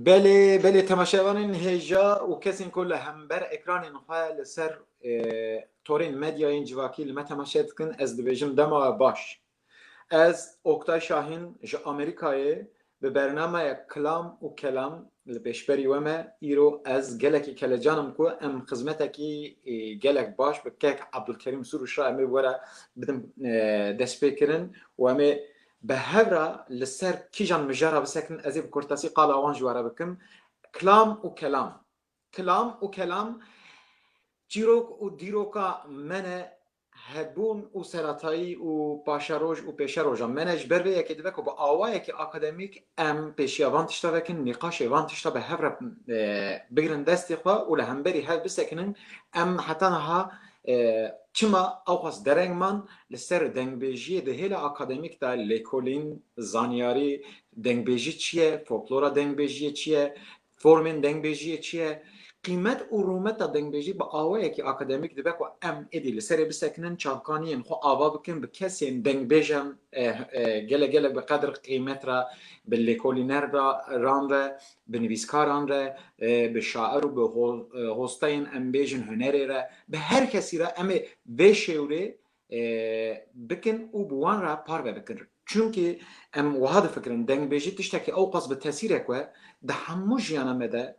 بله تماشاوان هجا و کسین کل هم بر اکران نخواه لسر تورین مدیاین جواکی لما تماشات کن از دبیجم دما باش از اکتای شاهین جا امریکای به برنامه کلام و کلام لبشبری ومه ایرو از گلکی کلجانم کو ام خدمتکی گلک باش بکک عبدالکریم سروش را امی ورا بدم دست بکرن و امی به هفرا لسر کیجان مجرا بسکن ازی بکرتاسی قال آوان جوارا بکم کلام و کلام جیروک و دیروکا منه هبون و سراتایی و پاشاروج و پیشاروجا منش بروی یکی دوک و با آوایی که اکادمیک ام پیشیا وانتشتا وکن نقاش وانتشتا به هفرا بگرن دستی خواه و لهمبری هف بسکنن ام حتی نها چما اوقاس درنگ من لسر دنگبیجی ده هیل اکادمیک دا لیکولین زانیاری دنگبیجی چیه فولکلورا دنگبیجی چیه فرمین دنگبیجی چیه قیمت و رومت دنگبیجی با آوایی که اکادمیک دبک و ام ایدی لسر بسکنن چاکانین خو آوا بکن به کسی دنگبیجم گله گله به قدر قیمت را به لیکولینر ران را به نویسکاران را به شاعر و به هستین ام بیجن هنری را به هر کسی را ام وشوری بکن و بوان را پار بکن چونکه ام وهذا فکرن دنگبیجی تشتکی اوقاس به تاثیره که ده همو جیانا مده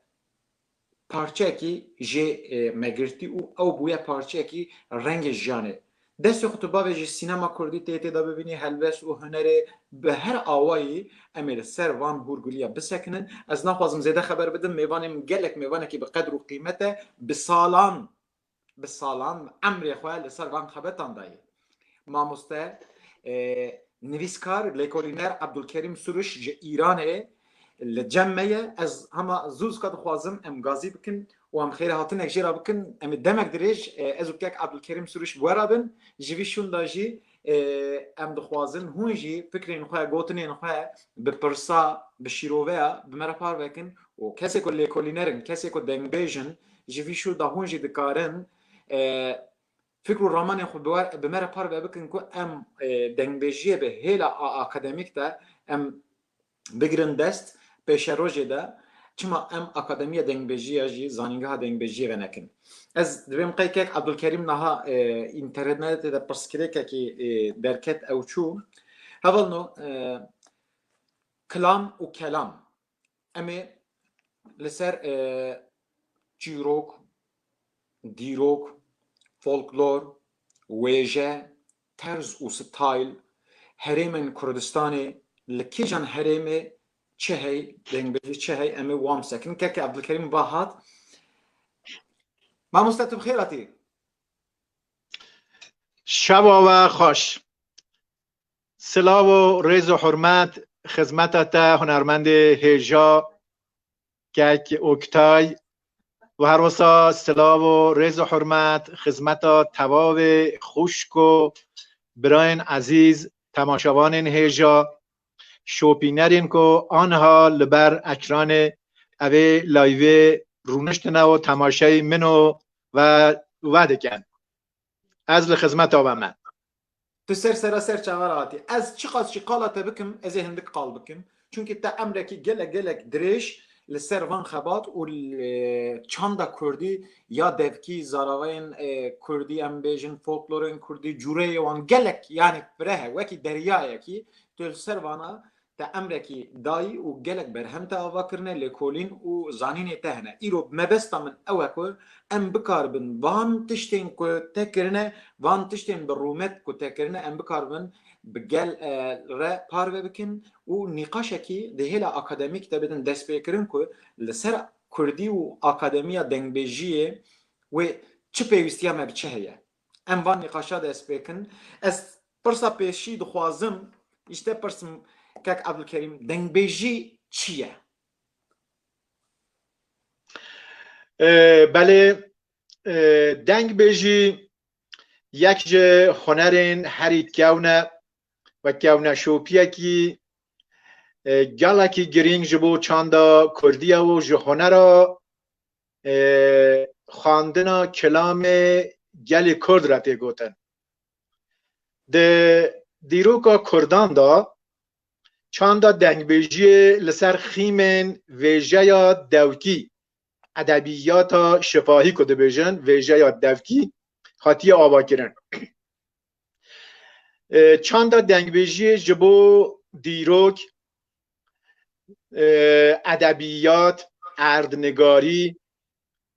parça ki je megerti û ew bûye parça ki rengê jiyanê. Destê xwe tu bavê ji sînema Kurdî tê da bibînî helbes û hunerê bi her awayî em ê li ser van hûrgiliya bisekinin. Ez naxwazim zêde xeber bidim mêvanê min gelek mêvanekî bi qedr û qîmet e bi salan emrê xwe li ser van xebetan dayê. Mamoste nivîskar lêkolîner Abdulkerim Suruş ji Îranê لجمعه از همه زوز کد خوازم ام گازی بکن و ام خیر هاتن اجرا بکن ام دمک دریج از وکیک عبدالکریم سروش ورابن جویشون داجی ام دخوازن هونجی فکرین خواه گوتنین خواه بپرسا بشیروه بمرپار بکن و کسی که لیکولینرن کسی که دنگبیجن جویشون دا هونجی دکارن فکر و رامان خود بمرپار بکن که ام دنگبیجیه به هیلا اکادمیک دا ام بگرن دست پیشروجه ده چما ام اکادمیه دنگبیجیه جی زانینگاه دنگبیجیه ونکن از دویم قیکک عبدالکریم نها اینترنت ده پرسکره که درکت او چو اول نو کلام و کلام امی لسر چیروک دیروک فولکلور ویجه طرز و ستایل هریمن کردستانی لکیجان هریمه چه هی دنگبیجی چه هی امی وام سکن که عبدالکریم باهات ما مستطب خیراتی شبا و خوش سلام و ریز و حرمت خدمت تا هنرمند هجا که اکتای و هر وسا سلام و ریز و حرمت خدمت تواو خوشک و براین عزیز تماشاوان هجا شوپینرین که آنها لبر اکران اوه لایوه رونشتنه و تماشای منو و کن از لخدمت آوه من تو سر چاوراتی از چی قالت بکم از هندک قال بکم چونکه تا امرکی گلک دریش لسر وان خبات و چاندا کردی یا devki زاراوین کردی ام بیجن فولکلورین کردی جوره وان گلک یعنی بره وکی دریایه کی تو لسر وانا تا امرکی دایی و گلک برهم تا آوا کرنه لکولین و زانین تهنه ایرو مبستا من اوکو ام بکار بن وان تشتین که تکرنه وان تشتین برومت که تکرنه ام بکار بن بگل را پارو بکن و نقاشکی ده هلا اکادمیک تا بدن دست بکرن که لسر کردی و اکادمیا دنگبیجیه و چه پیوستی هم بچه هیه ام وان نقاشا دست بکن از پرسا پیشی دخوازم işte پرسم کاک عبدالکریم دنگبیجی چیه؟ بله دنگبیجی یک جه هنرین هری کونه و کونه شوپیه کی گله کی گرینگ جبو چاندا کردیه و جه هنرا خواندن کلام گلی کرد را تیگوتن ده دیروکا کردان دا چاندا دنگبیجی لسر خیمن ویژه یا دوکی ادبیات شفاهی کده بیجن ویژه یا دوکی هاتی آوا کرن. چاندا دنگبیجی جبو دیروک ادبیات، اردنگاری،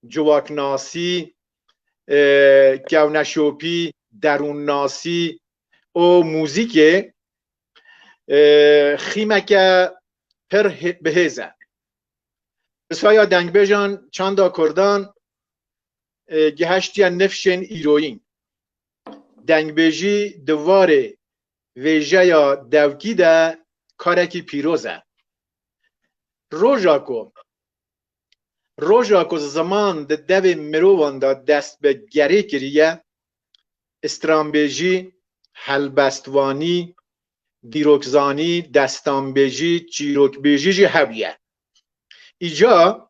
جواکناسی، گونشوپی، درونناسی و موزیک خیمک پر بهزه بسایا دنگبیجان چاندا کردان گهشتیا نفشن ایروین دنگبیجی دواره ویژه یا دوکی ده کارکی پیروزه روژا کو زمان ده دو مروان دا دست به گری کریه استرانبیجی، هلبستوانی، دیروکزانی، دستانبیجی، چیروکبیجی جی هبیه ایجا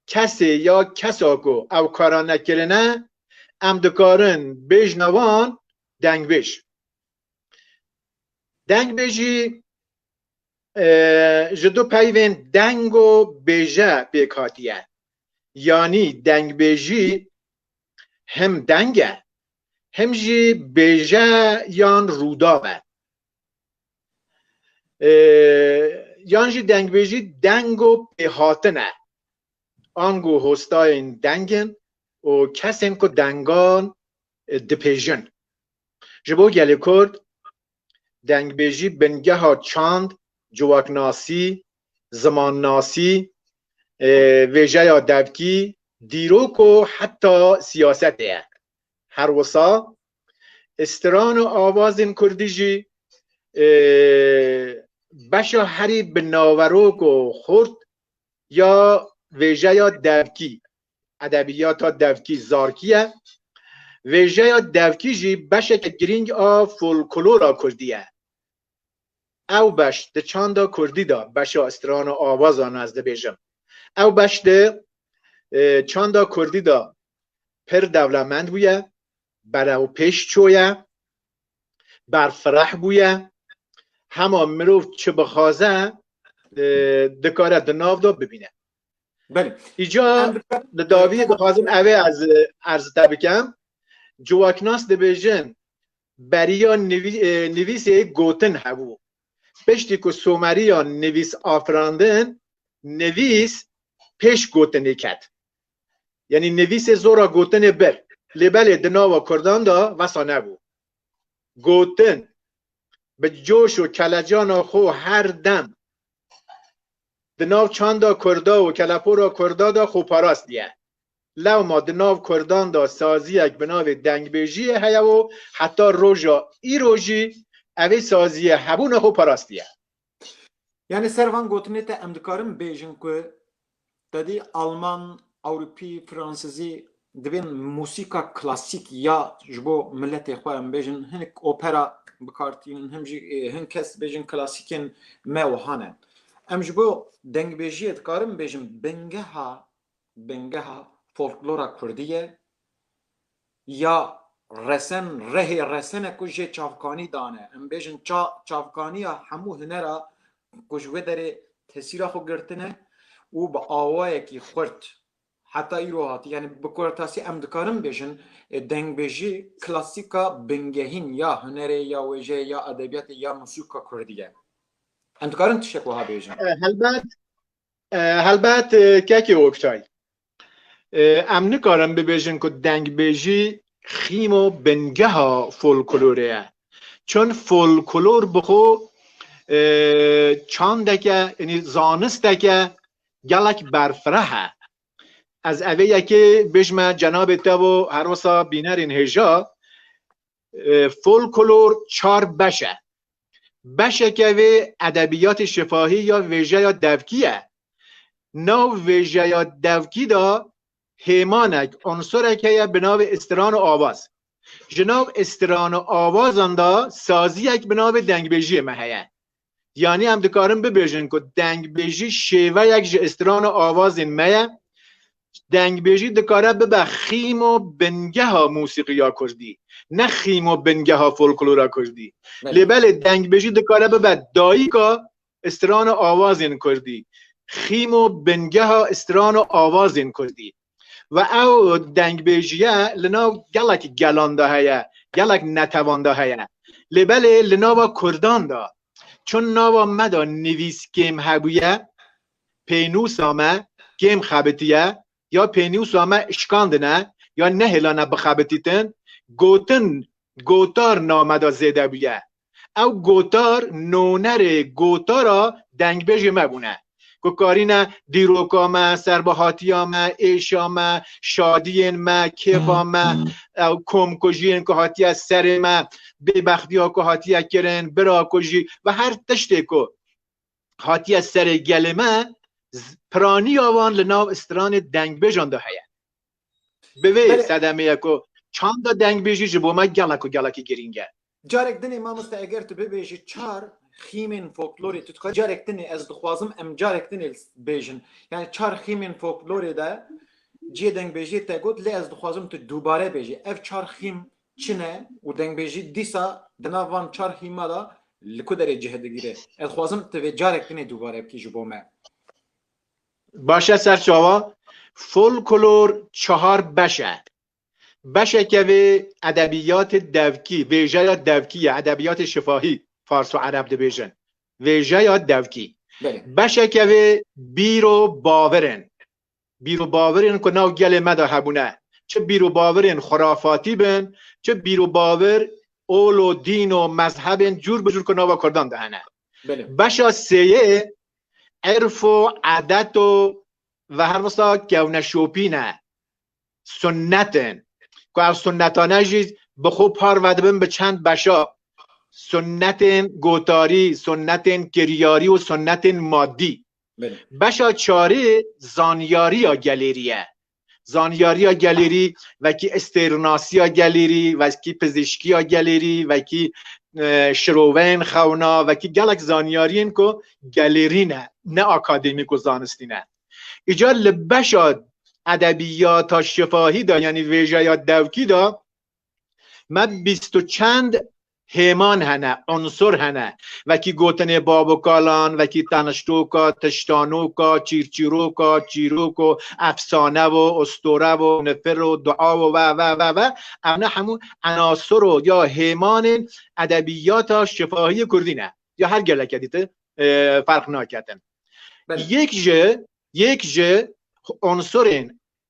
کسی یا کساکو او کارا نکرنه ام دکارن بیج نوان دنگبیجی جدو پیوین دنگ و بیجه بیکاتیه یعنی دنگبیجی هم دنگه هم جی بیجه یان رودابه یان جی دنگبیجی دنگ و پیهاتنه آنگو هستاین دنگن و کسین که دنگان دپیجن جبو گلی کرد دنگبیجی بنگه ها چاند جواکناسی، زمانناسی، ویژه یا دوکی دیروک و حتی سیاسته هر وسا استران و آوازین کردیجی بشا هری بناوروک و خورد یا ویژه یا دوکی ادبیات دوکی زارکیه ویژه یا دوکی جی بشا که گرینگ فولکلورا کردیه او بش ده چاندا کردی دا بشا استران و آواز آن از ده بیجم او بش ده چاندا کردی دا پر دولمند بویه برو پیش چویه برفرح بویه همه مروف چه بخوازه دکاره دناو دا ببینه بله ایجا داوی دخوازم اوه از عرض تبکم جواکناس ده بیجن بریا نویس گوتن هبو پشتی که سومریا نویس آفراندن نویس پیش گوتنی کد یعنی نویس زورا گوتن بر لبل دناوا کردان دا وسا نبو گوتن به جوش و کلجان خو هر دم دناو چاندا کردا و کلپورا کردا دا خو پاراست دیه لو ما دناو کردان دا سازی یک بناو دنگبیجی هیا و حتی روژا ای روژی اوی سازی هبون خو پاراستیه yani servan gotine te em dikarin bêjin ku tedî Alman, Ewropî, Fransızî dibên musîka klasîk ya ji bo milletê xwe em bêjin hinek opera bikartînin him jî hin kes bêjin klasîkên me û hane em ji bo dengbêjiyê dikarin bêjin bengeha folklora Kurdî ye ya resen rehê resene ku jê çavkanî dane em bêjin çavkaniya hemû hunera ku ji vê derê tesîra xwe girtine û bi awayekî xurt heta îro hatî yani bi kurtasî em dikarin bêjin dengbêjî klasîka bingehîn ya hunerê ya wêjeyê ya edebiyatê ya musîka Kurdî ye em dikarin tiştek wiha bêjin helbet kekê Oktay em nikarin bibêjin ku dengbêjî خیم و بنگه ها فولکلوره چون فولکلور بخو چاندکه یعنی زانستکه گلک برفره از اوه که بجمه جناب تبو هر وسا بینرین هجا فولکلور 4 بشه که وی ادبیات شفاهی یا ویژه یا دوکیه نو ویژه یا دوکی دا هیمانک عنصرک که بناو استران و آواز جناب استران و آوازان دا سازی یک بناو دنگبیجی مهیه یعنی هم دکارم ببیجن که دنگبیجی شیوه یک استران و آواز مهیه دنگبیجی دکاره ببه خیم و بنگه ها موسیقی یا کردی نه خیم و بنگه ها فولکلورا کردی بله. لبل دنگ بیجی دکاره ببد دایی که استران آوازین کردی خیم و بنگه ها استران آوازین کردی و او دنگ بیجیه لنا گلک گلانده هیا گلک نتوانده هیا لبل لنا با کردان دا چون ناوا مدا نویس کم هبویه پینوس آمه کم خبتیه یا پینوس آمه اشکاندنه یا نهلانه بخبتیتن گوتن گوتار نامدا زیده بیه او گوتار نونر گوتارا دنگ بیجی مبونه که کارینه دیروکامه سربهاتیامه ایشامه شادیینمه کیفامه او کمکجین که هاتی از سرمه ببختی ها که هاتی از کرن برا کجی و هر تشتی که هاتی از سر گلمه پرانی آوان لناو استران دنگ بیجان ده هیا بوی صدمه که چند دنگ بیجی جبو ما گلک و گلکی گرینگه جارك دني ما مستأجر تبيجي تشار خيمين فولكلوري تتخيل جارك دني از دخوازم ام جارك دني بيجن يعني تشار خيمين فولكلوري ده جي دنگ بيجي تقول لي از دخوازم تدوباره بيجي اف تشار خيم چنه و دنگ بيجي ديسا دناوان تشار خيمه ده لكدر جهد گيره از خوازم تبي جارك دني دوباره بكي جبو ما باشه سرچاوا فولکلور 4 بشه بشه که به ادبیات دوکی ویژه یا دوکی ادبیات شفاهی فارس و عرب دبیجن ویژه یا دوکی بشه که به بیرو باورن که ناو گل مدا هبونه چه بیرو باورن خرافاتی بن چه بیرو باور اول و دین و مذهبن جور بجور که ناو کردان دهنه بشه سیه عرف و عادت و هر وستا گونه شوپینه سنتن که از سنتانه جید به خوب پار ودبن به چند بشا سنت گوتاری سنت کریاری و سنت مادی بشا چاره زانیاری یا گلیریه زانیاری یا گلیری و کی استرناسی یا گلیری و کی پزشکی یا گلیری و کی شروین خونا و کی گلک زانیاری این که گلیری نه اکادمیک و زانستی نه ایجا لبشا ادبیات شفاهی دا یعنی ویژه یا دوکی دا ما 20 و چند همان هنه عنصر هنه وکی گوتن بابوکالان وکی تنشتوکا تشتانوکا چیرچیروکا چیروکو افسانه و اسطوره و نفر و دعا و اونا همون عناصر و یا همان ادبیات شفاهی کردینه یا هر گله کدیت فرق ناکتن یک جه عنصر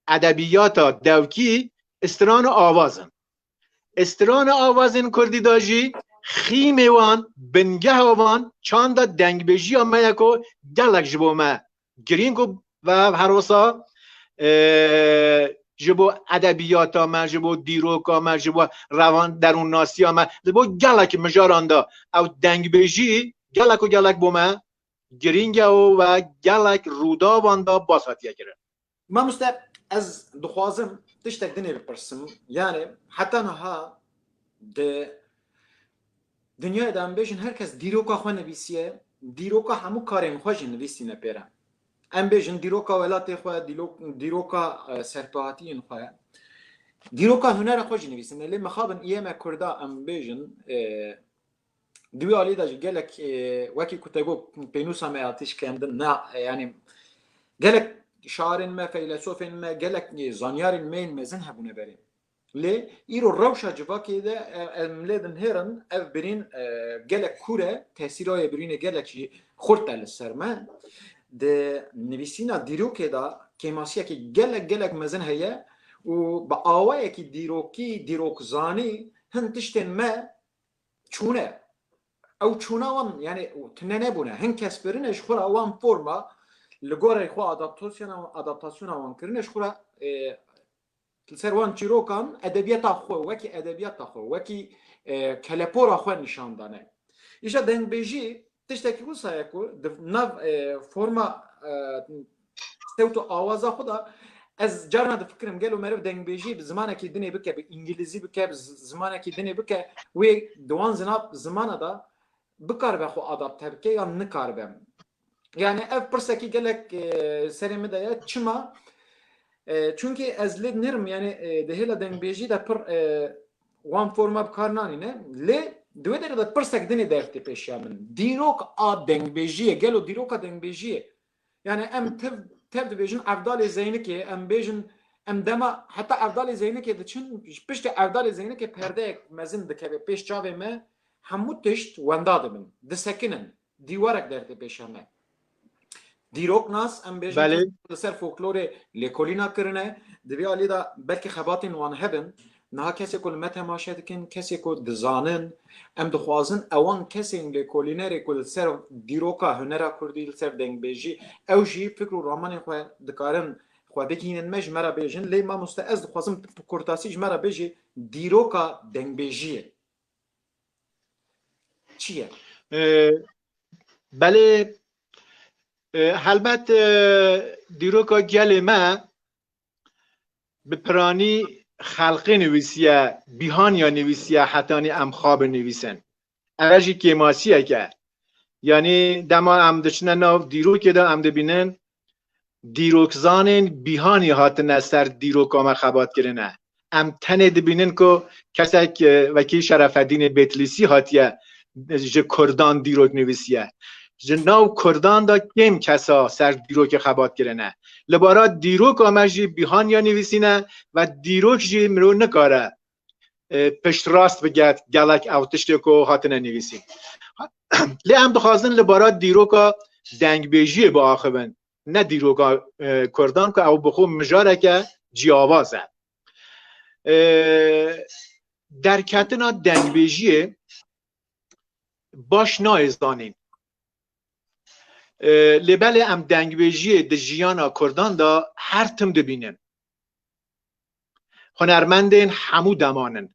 ادبیات دوکی استران آوازن کردی داجی خیموان بنگه آوان چند دنگ بیجی آمه یکو گلک جبو ما گرینگو و هر وصا جبو ادبیات آمه جبو دیروک آمه جبو روان درون ناسی آمه جبو گلک مجارانده او دنگ بیجی گلک و گلک بو ما گرینگه و گلک رودا وانده باساتیه کرد ما از دخوازم تشتك دنيا ببرسم يعني حتى نها دنيا دام بيجن هركز ديروكا خو نبيسيه ديروكا همو كارين خوش نبيسي نپيرا ام بيجن ديروكا ولاتي خو ديروكا سرپاتين خو ديروكا هنر خوش نبيسن اللي مخابن ايما كردا ام بيجن دوي علي داج قالك وكي كنت اقول بينوسا ما يعطيش كان يعني قالك شاعر ما فيلسوف ما قالك زانيار مين ما زنها بنا برين ليه يرو الروشة جواكي ده ملادن هيرن اف برين قالك كورة تأثيرها برين قالك شي خورتا للسرما ده نبيسينا ديرو كده كيماسيا كي قالك ما زنها يا وبقاوايا كي ديروك زاني هن تشتن ما چونه او چونه وان يعني تننه بنا هن كسبرينش خورا وان فورما لگوره خو ادابتاسیون وان کرنش خورا سروان چیروکان ادبیات خو وکی ادبیات خو وکی کلپورا خو نشان دانه ایشا دنگ بیجی تشتکی کو سایکو ناو فرما صوت آواز خدا از جارنا د فکرم گلو مرف دنگ بیجی زمانه کی دنی بک به انگلیزی بک زمانه کی دنی بک و دوان زناب زمانه دا بکار به خو ادابت بک یا نکار به yani ev pırsaki gelek serimi de ya çıma çünkü ezled nirm yani dehela dengbeji de pır وان فرما بکار نانینه لی دوی در پرسک دنی درتی پیشیا من دیروک آ دنگ بیجیه گلو دیروک آ دنگ بیجیه یعنی ام تب بیجن افضل زینه که ام بیجن ام دما حتی افضل زینه که دچن پشت افضل زینه که پرده مزن دکه پیش جاوه ما همو تشت ونداده من دسکنن دیوارک درتی پیشیا من دیروک ناس ام بیجن سر فولکلور لیکولینا کرنه دوی آلی دا بلکه خباتین وان هبن نه کسی کل متماشا دکن کسی کل دزانن ام دخوازن اوان کسی انگلی کولینری کل سر دیروکا هنرا کردی سر دنگ بیجی او جی فکر و رامانی خواه دکارن خواه بگینن مج مرا بیجن لی ما مستعز دخوازم کرتاسیج مرا بیجی دیروکا دنگ بیجیه چیه؟ بله البته دیروکا گل ما به پرانی خلقی نویسیه بیهان یا نویسیه حتانی ام خواب نویسن اگرجی که ماسیه که یعنی دما ام دچنه ناو دیروک دا ام دبینن دیروکزانین بیهانی هاتن سر دیروک آما خبات کرنه ام تنه دبینن که کسی که وکی شرف الدین بیتلیسی هاتیه جه کردان دیروک نویسیه جناو کردان دا کم کسا سر دیروک خبات کرنه لبارا دیروک آمجی بیهان یا نویسینه و دیروک جی مرو نکاره پشت راست بگید گلک او تشتی که هاتنه نویسین لی هم دخوازن لبارا دیروکا دنگ بیجی با آخوین نه دیروکا کردان که او بخو مجاره که جی آوازه در کتنا دنگ بیجی باش نایزدانین لبل ام دنگ بیجی د جیانا کردان دا هر تم دبینن هنرمندین همو دمانن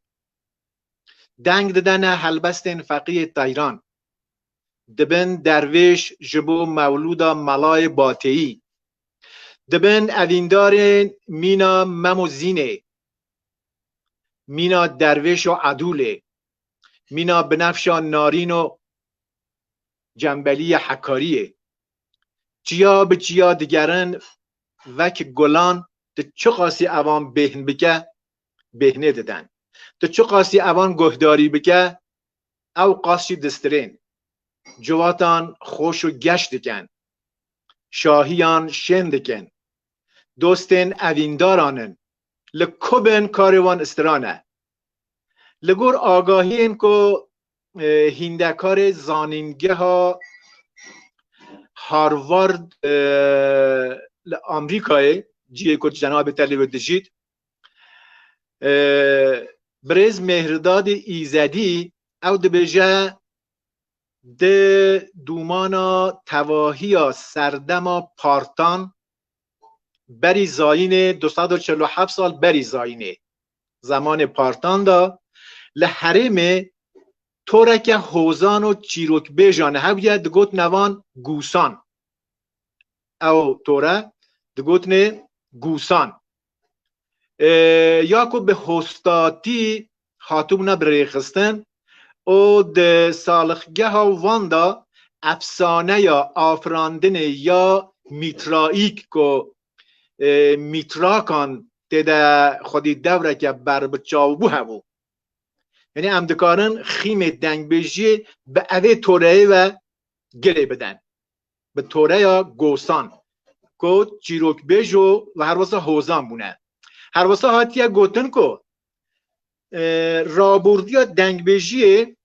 دنگ ددن هلبستین فقیه تایران دبن درویش جبو مولودا ملای باتهی دبن اویندارین مینا مموزینه مینا درویش و عدوله مینا بنفشا نارین و جنبلی حکاریه چیا به چیا دیگرن وک گلان ده چه قاسی اوان بهن بکه بهنه ددن ده چه قاسی اوان گهداری بکه او قاسی دسترین جواتان خوش و گشت دکن شاهیان شن دکن دوستین اویندارانن لکوبن کاروان استرانه لگور آگاهین که هندکار زانینگه ها هاروارد آمریکای جیه که جناب تلیب دجید برز مهرداد ایزدی او دبجه ده دومانا تواهی سردما پارتان بری زاین 247 سال بری زاینه زمان پارتان دا لحرم تورک حوزان و چیروک بیجانه هویه دگوت نوان گوسان او توره دگوت نه گوسان یا که به هستاتی خاتوم نبریخستن او ده سالخگه ها واندا افسانه یا آفراندن یا میترائیک که میتراکان ده خودی دوره که بر بچاوبو هبو یعنی امدکارن خیم دنگ بیجی به اوه توره و گره بدن به توره یا گوسان که چیروک بیجو و هر واسه حوزان بونه هر واسه هاتیه گوتن که رابوردی یا دنگ بیجی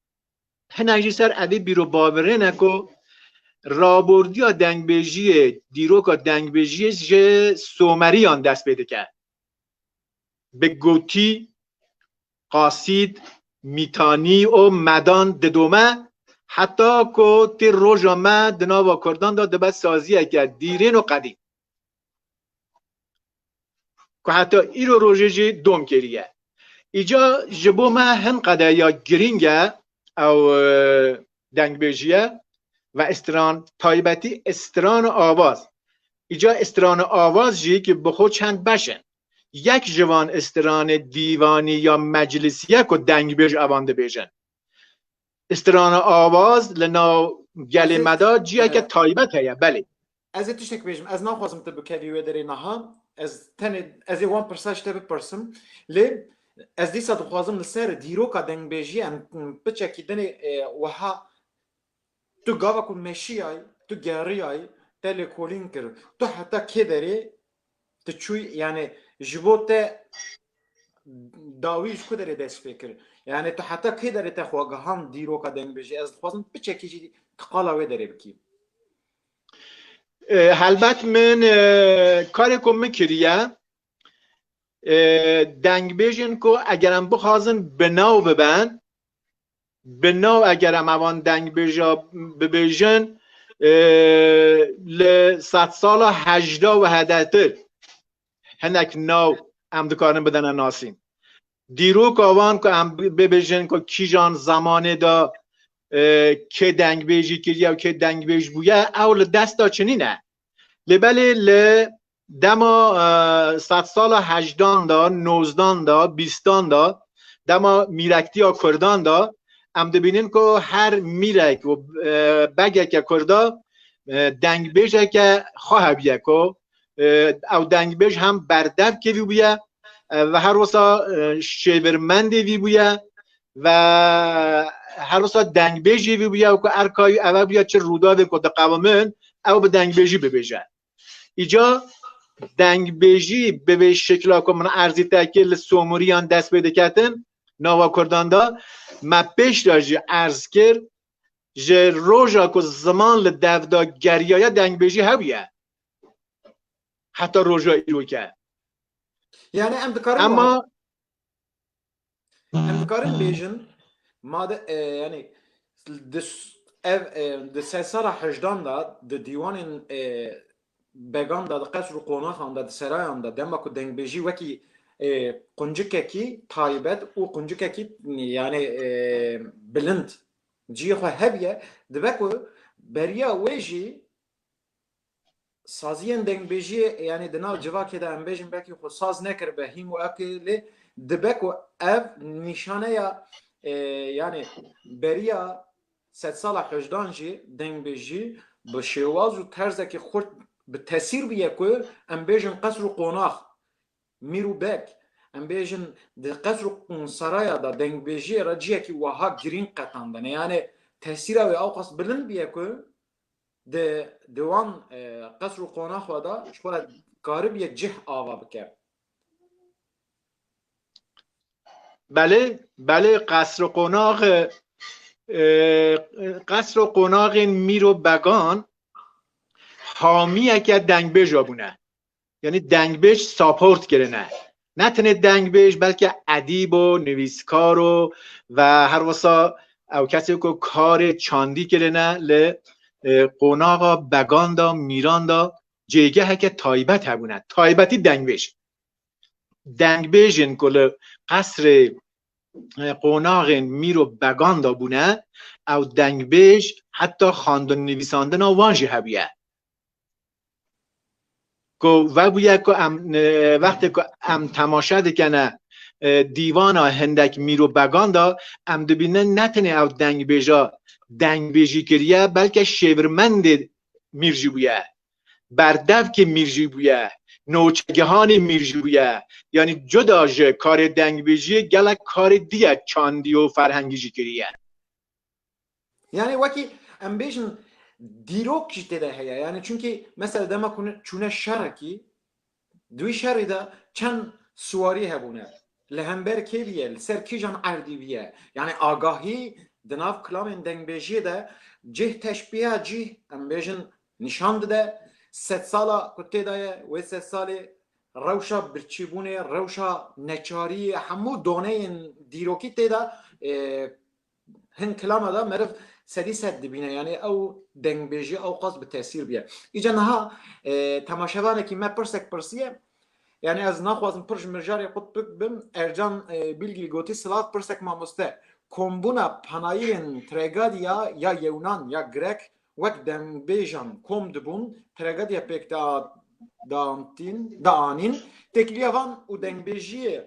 هنگی سر اوه بیرو باوره نکو رابوردی یا دنگ بیجی دیروکا دنگ بیجی جه سومریان دست پیده کرد به گوتی قاسید میتانی و مدان ددومه حتی که تی روژا ما دناوا کردان دا دبت سازیه که دیرین و قدیم که حتی ای رو روژه جی دوم کریه ایجا جبو ما هن قده یا گرینگه او دنگ بیجیه و استران تایبتی استران آواز ایجا استران آواز جی که بخود چند بشن یک جوان استران دیوانی یا مجلسیه که دنگ بیج اوانده بیجن استران آواز لنا گل مدا جیه که تایبت هیا بله از تشتك بیجم از نخوازم تبو کهی و داری نها از تن از یوان پرساش تبو پرسم لی از دیسا دخوازم لسر دیروکا دنگ بیجی ام بچکی دنی وها تو گاوا کن مشیای تو گریای تل کولین کر تو حتی که داری تو چوی یعنی جبوت داویش کو داری دست فکر یعنی تو حتی که داری تخواگهان دیروکا دنگ بیجی از دخوازم بچکی جی قالاوه داری بکی البته من کاری که میکریم دنگ بیجن که اگرم بخوازن بناو ببن بناو اگرم اوان دنگ بیجا ببیجن لصد سال 80 و هدتر هنک ناو ام دکارن بدن ناسیم دیرو که اوان که ام ببیجن که کی جان زمانه دا که دنگ بیجی کریا و که دنگ بیج بویا اول دست دا چنینه لبلی دما 100 سال 18 دا 19 دا 20 دا دما میرکتی ها کردان دا ام دبینین که هر میرک و بگه که کردا دنگ بیجه که خواه بیه که او دنگ بیج هم بردب که بیه و هر وسا شیورمند وی بیه و هر وسا دنگ بیجی وی بیه و که ارکای او بیه چه رودا که ده قوامن او به دنگ بیجی ببیجه ایجا دنگ بیجی به شکل که من ارزی تاکیل سومریان دست بیده کتن نوا کردان دا ما پیش راجی ارز کرد جه روژا که زمان لدفدا گریایه دنگ بیجی هویه حتی روژا ایرو که یعنی ام دکارن اما ام دکارن بیجن ماده یعنی د 3 سال 18 دا د دیوان بگان دا قصر و قوناخان دا سرایان دا دما که دنگ بیجی وکی قنجککی تایبت و قنجککی یعنی بلند جی خو هبیه دبکو بریا ویجی سازین دنگ بیجی یعنی دناو جواکی دا ام بیجن بکی خو ساز نکر به هیم و اکلی دبکو اف نشانه یا یعنی بریا 100 سال 18 جی دنگ بیجی به شواز و طرز که خورد به تاثیر بیه که ام بیجن قصر و قوناخ میرو بک ام بیجن د قصر و سرایا دا دنگ بیجی را جیه که وها گرین قطاندن یعنی تاثیر او قصد بلند بیه که د دوان قصر و قوناخ و دا شکولا قارب یک جه آوا بکر بله قصر و قوناق میرو بگان حامیه که دنگ بیج بونه یعنی دنگ بیج ساپورت کرنه نه تنه دنگ بیج بلکه ادیب و نویسکار و هر وسا او کسی که کار چاندی کرنه ل قوناقا بگان دا میران دا جیگه که تایبت هبونه تایبتی دنگ بیجن کل قصر قوناق میرو بگان دا بونه او دنگ بیج حتی خواندن نویسانده نا وانجی هبیه که و بویه که وقتی که ام تماشا دکنه دیوانا هندک میرو بگان دا ام دبینه نتنه او دنگ بیجا دنگ بیجی کریه بلکه شیورمند میرجی بویه بردف که میرجی بویه نوچگهان میرجی بویه یعنی جدا جه کار دنگ بیجی گلک کار دیه چاندی و فرهنگی جی کریه یعنی وکی ام بیجن دیروک جیته ده هیا یعنی چونکی مثلا دما چونه شرکی دوی شری دا چند سواری هبونه لهمبر کی بیه سر کی جان عردی بیه یعنی آگاهی دناف کلام دنگ بیجی ده جه تشبیه جه ام بیجن نشان ده 100 سالا کتی دایه و 100 سال روشا برچیبونه روشا نچاری همو دونه دیروکی تیدا هن کلام دا مرف سدی سد بینه یعنی او دنگ بیجی او قصد به تاثیر بیه ایجا نها تماشاوانه که ما پرسک پرسیه یعنی از نخوازم پرش مرجاری خود بم ارجان بیلگی گوتی سلات پرسک مامسته کمبونا پنایرین ترگادیا یا یونان یا گرک وک دنگ بیجان کم دبون ترگادیا پک دا آنین تکلیه وان و دنگ بیجی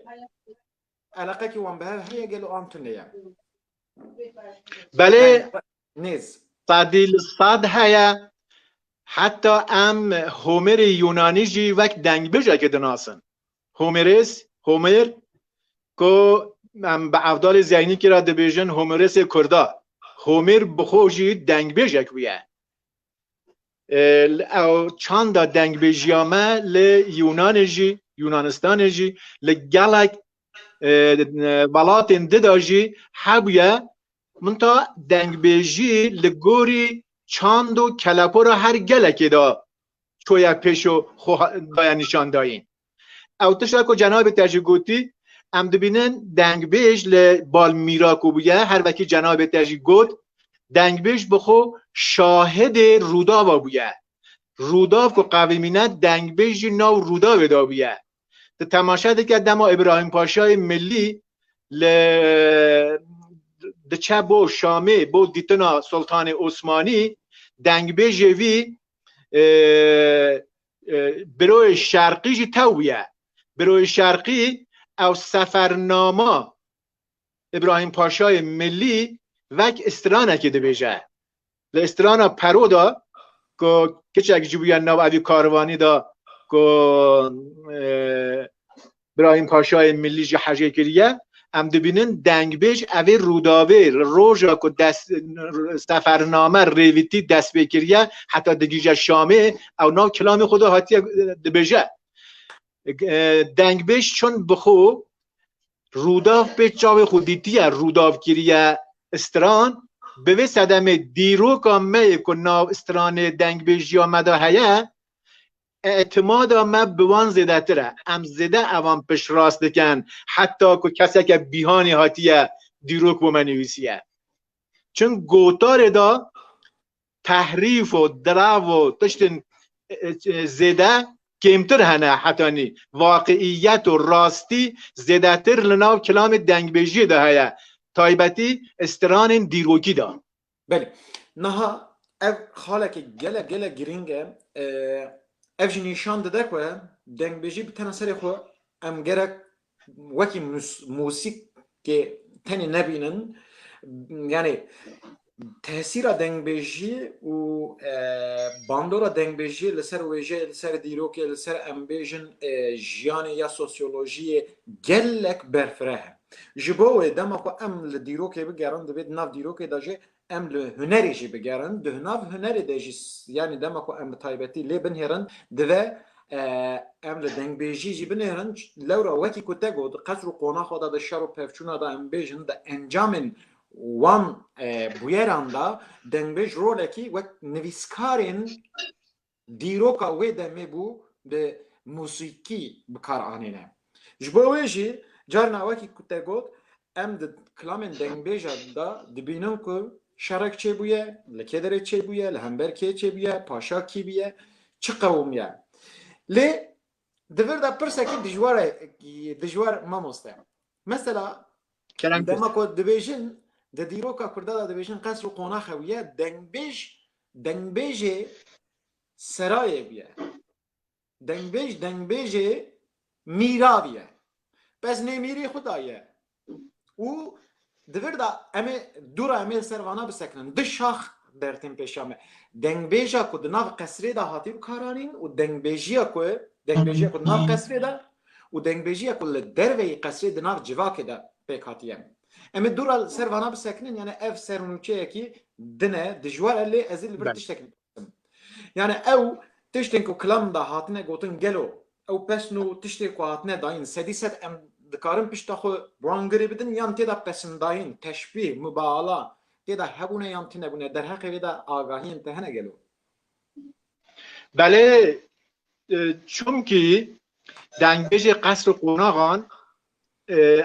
علاقه که وان به هر گلو آنتونه بله نیز صدیل صد هیا حتی ام هومر یونانی جی وک دنگ بیجا که دناسن هومر که به افضال ذهنی که را دبیجن هومرس کردا هومر بخوشی دنگ بیجک بیه او چند دنگ بیجیامه لیونان جی یونانستان جی لگلک ولات انده جی حبیه منتا دنگ بیجی لگوری چند و کلپو را هر گلکی دا چویا پیشو باید نشان داین او تشا که جناب تجگوتی ام دبینن دنگ بیج لبال میراکو بیه هر وکی جناب تجگوت دنگ بیج بخو شاهد روداوا بیه روداو که قویمینه دنگ بیج ناو روداو دا بیه تماشا که دما ابراهیم پاشای ملی دچه بو شامه بو دیتنا سلطان عثمانی دنگ بیج وی بروی شرقی جی تویه بروی شرقی او سفرنامه ابراهیم پاشای ملی وک استرانه که دبیجه استرانه پرو دا که کچه اگه جبویان نو اوی کاروانی دا که ابراهیم پاشای ملی جی حجه کریه ام دبینن دنگ بیج اوی روداوه روژا که سفرنامه ریویتی دست بکریه حتی دگیجه شامه او ناو کلام خدا حتی دبیجه دنگ بیج چون بخو روداف به چاو خودیتیه روداف کریه استران به صدم دیرو کامه که ناو استران دنگ بیجی آمده هیه اعتماد ما بوان زده تره ام زده اوان پش راست دکن حتی که کسی که بیهانی هاتیه دیروک بومنویسیه چون گوتار دا تحریف و دراو و تشتن زده کمتر هنه حتی نی واقعیت و راستی زده تر لناو کلام دنگ بیجی ده هیه تایبتی استران دیروکی دا بله نها اف خاله که گله گرینگه اف نشان داده که دنگ بیجی بتنه سر خو ام گرک وکی موسیق که تنی نبینن یعنی تاثیر دنگ بیجی و باندورا دنگ بیجی لسر ویجه لسر دیروکی لسر ام بیجن جیانی یا سوسیولوژی گلک برفره جبوه دما کو ام لدیروکی بگرن دبید ناف دیروکی داجه ام لهنری جی بگرن ده ناف هنری داجی یعنی دما کو ام تایبتی لی بنهرن دوه ام لدنگ بیجی جی بنهرن لورا وکی کتا گود قصر و قونا خدا ده شر و پفچونا ده ام بیجن ده انجامن وان بویران دا دنگ بیج رولکی وک نویسکارین دیروکا وی دمی بو به موسیقی بکار آنینه جبوه جی جارنا وکی کتا گود ام د کلامن دنگ بیجا دا دبینم که شرک چه بویه لکدره چه بویه لهمبر که چه بویه پاشا کی بویه چه قومیه لی دور دا پرسه که دجوار ما مسته مثلا دما که دبیجن د دیروکا کرده دا دبیجن قصر و قونا خویه دنگ بیج سرای بیه دنگ بیج میرا بیه پس نمیری خدایه او دور دا امی دورا امی سروانا بسکنن ده شاخ برتن پیشامه دنگ بیجا که دناف قصری دا حاطی بکارانین و دنگ بیجیا که دناف قصری دا و دنگ بیجیا که لدروی قصری دناف جواک دا پیک حاطیم امی دورا سروانا بسکنن یعنی اف سرنوچه کی دنه دجوار اللي ازیل بر تشتکن یعنی او تشتن که کلام دا حاطنه گوتن گلو او پس نو تشتن که حاطنه داین سدیست ام دکارم پشتا خو برانگری بدن یان تیدا پسنداین تشبیه مبالا تیدا هبونه یان تی نبونه در حق ویدا آگاهی انتهنه گلو بله چون که دنگ بیج قصر قوناغان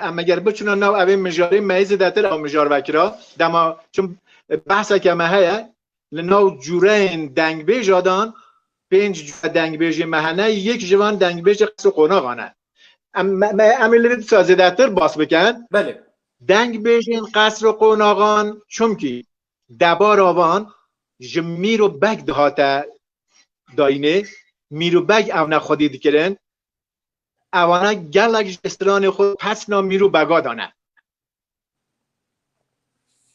اما اگر بچونن نو اوی مجاری میز دتر او مجار وکرا دما چون بحثا که مهیه لنو جورین دنگ بیج آدان 5 جور دنگ بیج مهنه یک جوان دنگ بیج قصر قوناغانه امیلی سازه دتر باس بکن بله دنگ بیجین قصر قوناغان چون که دبار آوان میرو بگ دهاته داینه میرو بگ او نخودی دکرن اوانه گلک استران خود پس نا میرو بگا دانه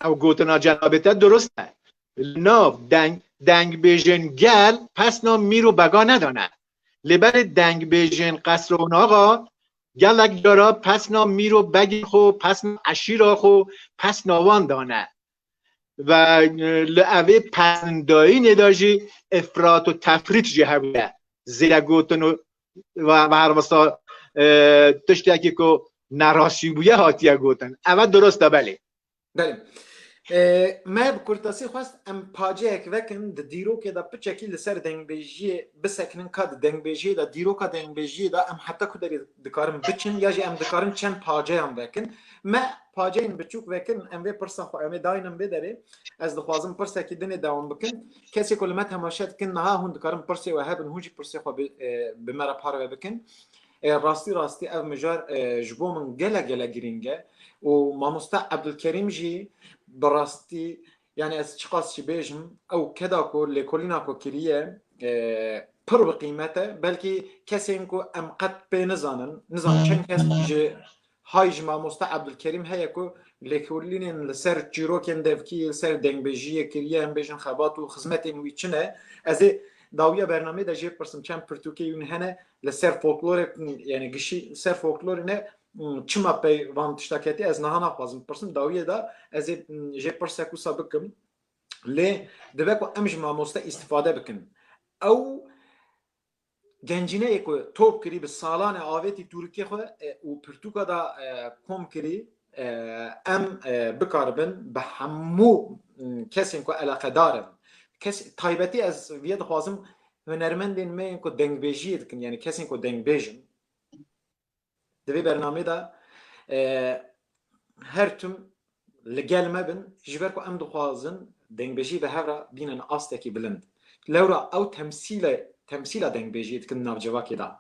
او گوتنا جنابته درسته ناف دنگ بیجین گل پس نا میرو بگا ندانه لبر دنگ بیجین قصر قوناغا گلک دارا پس نا میرو بگی خو پس اشیرا خو پس ناوان دانه و لعوه پسندایی نداجی افراط و تفریط جه هبیه زیرا گوتن و هر وستا تشتکی که نراسی بویه هاتیه گوتن اول درسته بله بله ما بکرتاسی خواست ام پاجه وکن د دیرو که دا پچکی لسر دنگ بیجی بسکنن کد دنگ بیجی دا دیرو که دنگ بیجی دا ام حتی کدری دکارم بچن یا جی ام دکارم چند پاجه هم وکن ما پاجه این بچوک وکن ام وی پرسا خو ام داینم بداره از دخوازم پرسا که دنی دوام بکن کسی کلمت هماشد کن نها هون دکارم پرسی و هبن هوجی پرسی خو بمرا پاره بکن راستی او مجار جبو من گله گرینگه و ماموستا عبدالکریم جی براستی يعني از چقاس چی بیجم او کدا کو لکولینا کو کریه پر بقیمته بلکه کسی اینکو ام قد به نزانن چند کس جه های جمع ماستا عبدالکریم هیا کو لکولین لسر چیروکن دفکی لسر دنگ بیجیه کریه هم بیجن خبات و خدمت اینوی چنه از داویه برنامه دا جه پرسم چند پرتوکی یون هنه لسر فولکلور یعنی گشی لسر فولکلور نه چما پی وان تشتاکتی از نهانا خوازم پرسم داویه دا از جه پرسکو سابقم لی دبکو امج ماموستا استفاده بکن او گنجینه اکو توپ کری به سالان آویتی ترکیه خو و پرتوکا دا کم کری ام بکاربن به همو کسی که علاقه دارن کسی تایبتی از وید خوازم هنرمندین می که دنگ بیجی دکن یعنی کسی که دنگ بیجن دوی برنامه دا هر تم لگل مبن جبر که ام دخوازن دنگ بیجی به هر بینن آستکی بلند لورا او تمثيل دنگ بیجی دکن نافجواکی دا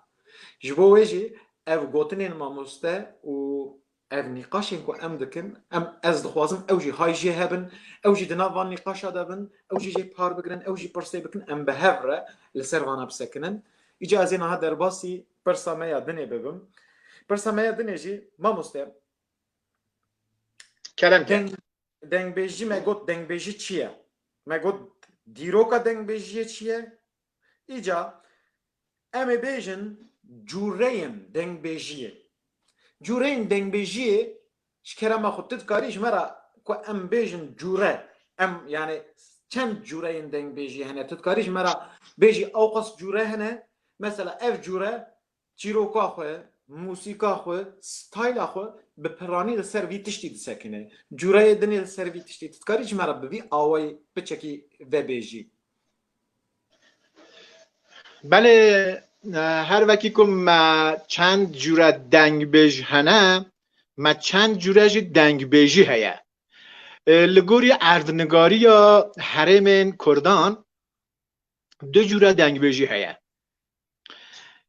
جبو ویجی او گوتنین ماموسته و او نقاشین که ام دکن ام از دخوازم او جی های جی هبن او جی دناوان نقاشا دابن او جی پار بگرن او جی پرسه بکن ام به هفره لسر وانا بسکنن ایجا از این ها در باسی پرسامه دنی ببم پرسامه دنی جی ماموسته کلم دنگ بیجی ما گوت دنگ بیجی چیه ما گوت دیروکا دنگ بیجی چیه ایجا ام بیجن جورین دنگ بیجیه جورین دنگ بیجیه شکر ما خود تدکاریش مرا که ام بیجن جوره ام یعنی چند جورین دنگ بیجی هنه تدکاریش مرا بیجی اوقاس جوره هنه مثلا اف جوره چیروکا خواه موسیقا خواه ستایل خواه به پرانی لسر وی تشتی دسکنه جوره دنی لسر وی تشتی تدکاریش مرا بوی آوای بچکی و بیجی بله هر وکی که ما چند جوره دنگ بیج هنه ما چند جوره جی دنگ بیجی هیا لگوری اردنگاری یا حرم کردان دو جوره دنگ بیجی هیا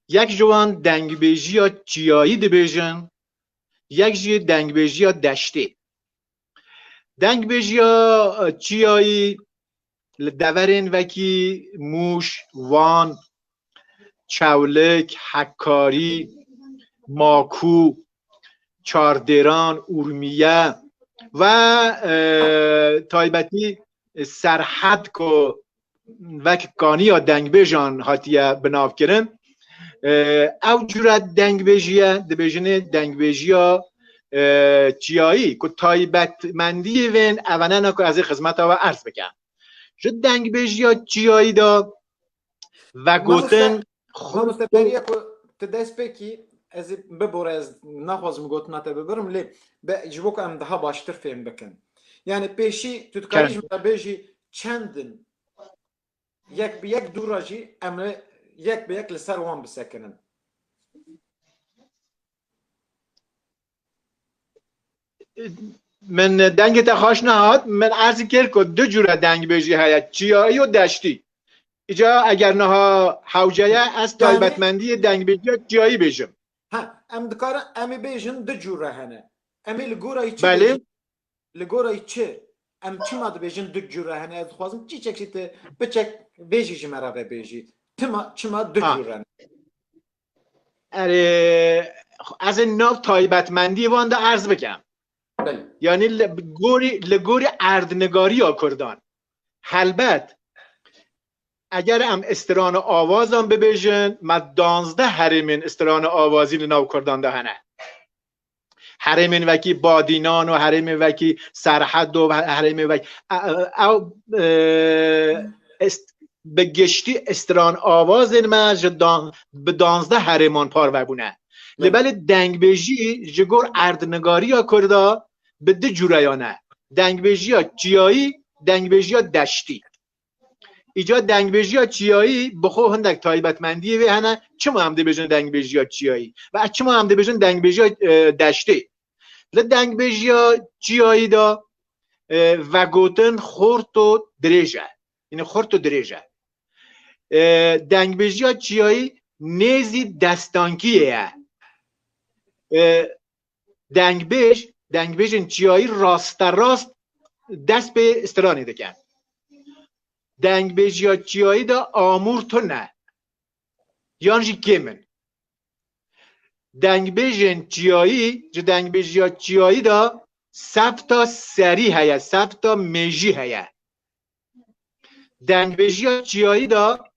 یک جوان دنگ بیجی یا چیایی دی بیجن یک جی دنگ بیجی یا دشتی دنگ بیجی یا چیایی دورین وکی موش وان چولک حکاری ماکو چاردران اورمیه و تایبتی سرحد کو وک کانی یا دنگ بیجان هاتیه بناو کرن او جورت دنگ بیجیه ده بیجنه دنگ بیجیا چیایی که تایبت مندی وین اونه که از خدمت ها عرض بکن جو دنگ بیجیا چیایی دا و گوتن خب برای که تدست بکی از ببور از نخوازم گوتنا تا ببرم لی جبو که ام daha باشتر فهم بکن yani پیشی تدکاریش بیجی چندن یک دوراجی ام یک به یک لسر وان بسکنن من دنگ تخاش نهاد من عرضی کرد که دو جوره دنگ بیجی هیا چیایی و دشتی ایجا اگر نها حوجه از تایبتمندی دنگ بیجی چیایی بیجم ها ام دکار امی بیجن دو جوره هنه امی لگورای چی بله لگورای چی ام چی ماده بیجن دو جوره هنه از خوازم چی چکشید بچک بیجی جمعه به بیجی چی ما دو جوره هنه اره از ناو تایبتمندی وانده عرض بکم بله یعنی لگوری اردنگاری ها کردان حلبت اگر ام استران آوازم ببیجن ما 12 حرمین استران آوازی لناو کردان ده هنه حرمین وکی بادینان و حرمین وکی سرحد و حرمین وکی او به گشتی استران آواز ما به 12 حرمان پار بونه لبل دنگ بیجی جگور اردنگاری ها کرده به ده جورایانه دنگ بیجی ها چیایی دنگ بیجی ها دشتی ایجا دنگ بیجی ها چیایی بخو هندک تایبتمندی وی هنه چه ما هم ده بیجن دنگ بیجی ها چیایی و چه ما هم ده بیجن دنگ بیجی ها دشتی دنگ بیجی ها چیایی دا و گوتن خورت و دریجه یعنی خورت و دریجه دنگ بیجی ها چیایی نیزی دستانکیه دنگ بیجن چیایی راست راست دست به استرانی دکن دنگ بیجی ها چیایی دا آمور تو نه یانجی کمن دنگ بیجن چیایی دنگ بیجی ها چیایی دا سبتا سری هیا سبتا میجی هیا دنگ بیجی ها چیایی دا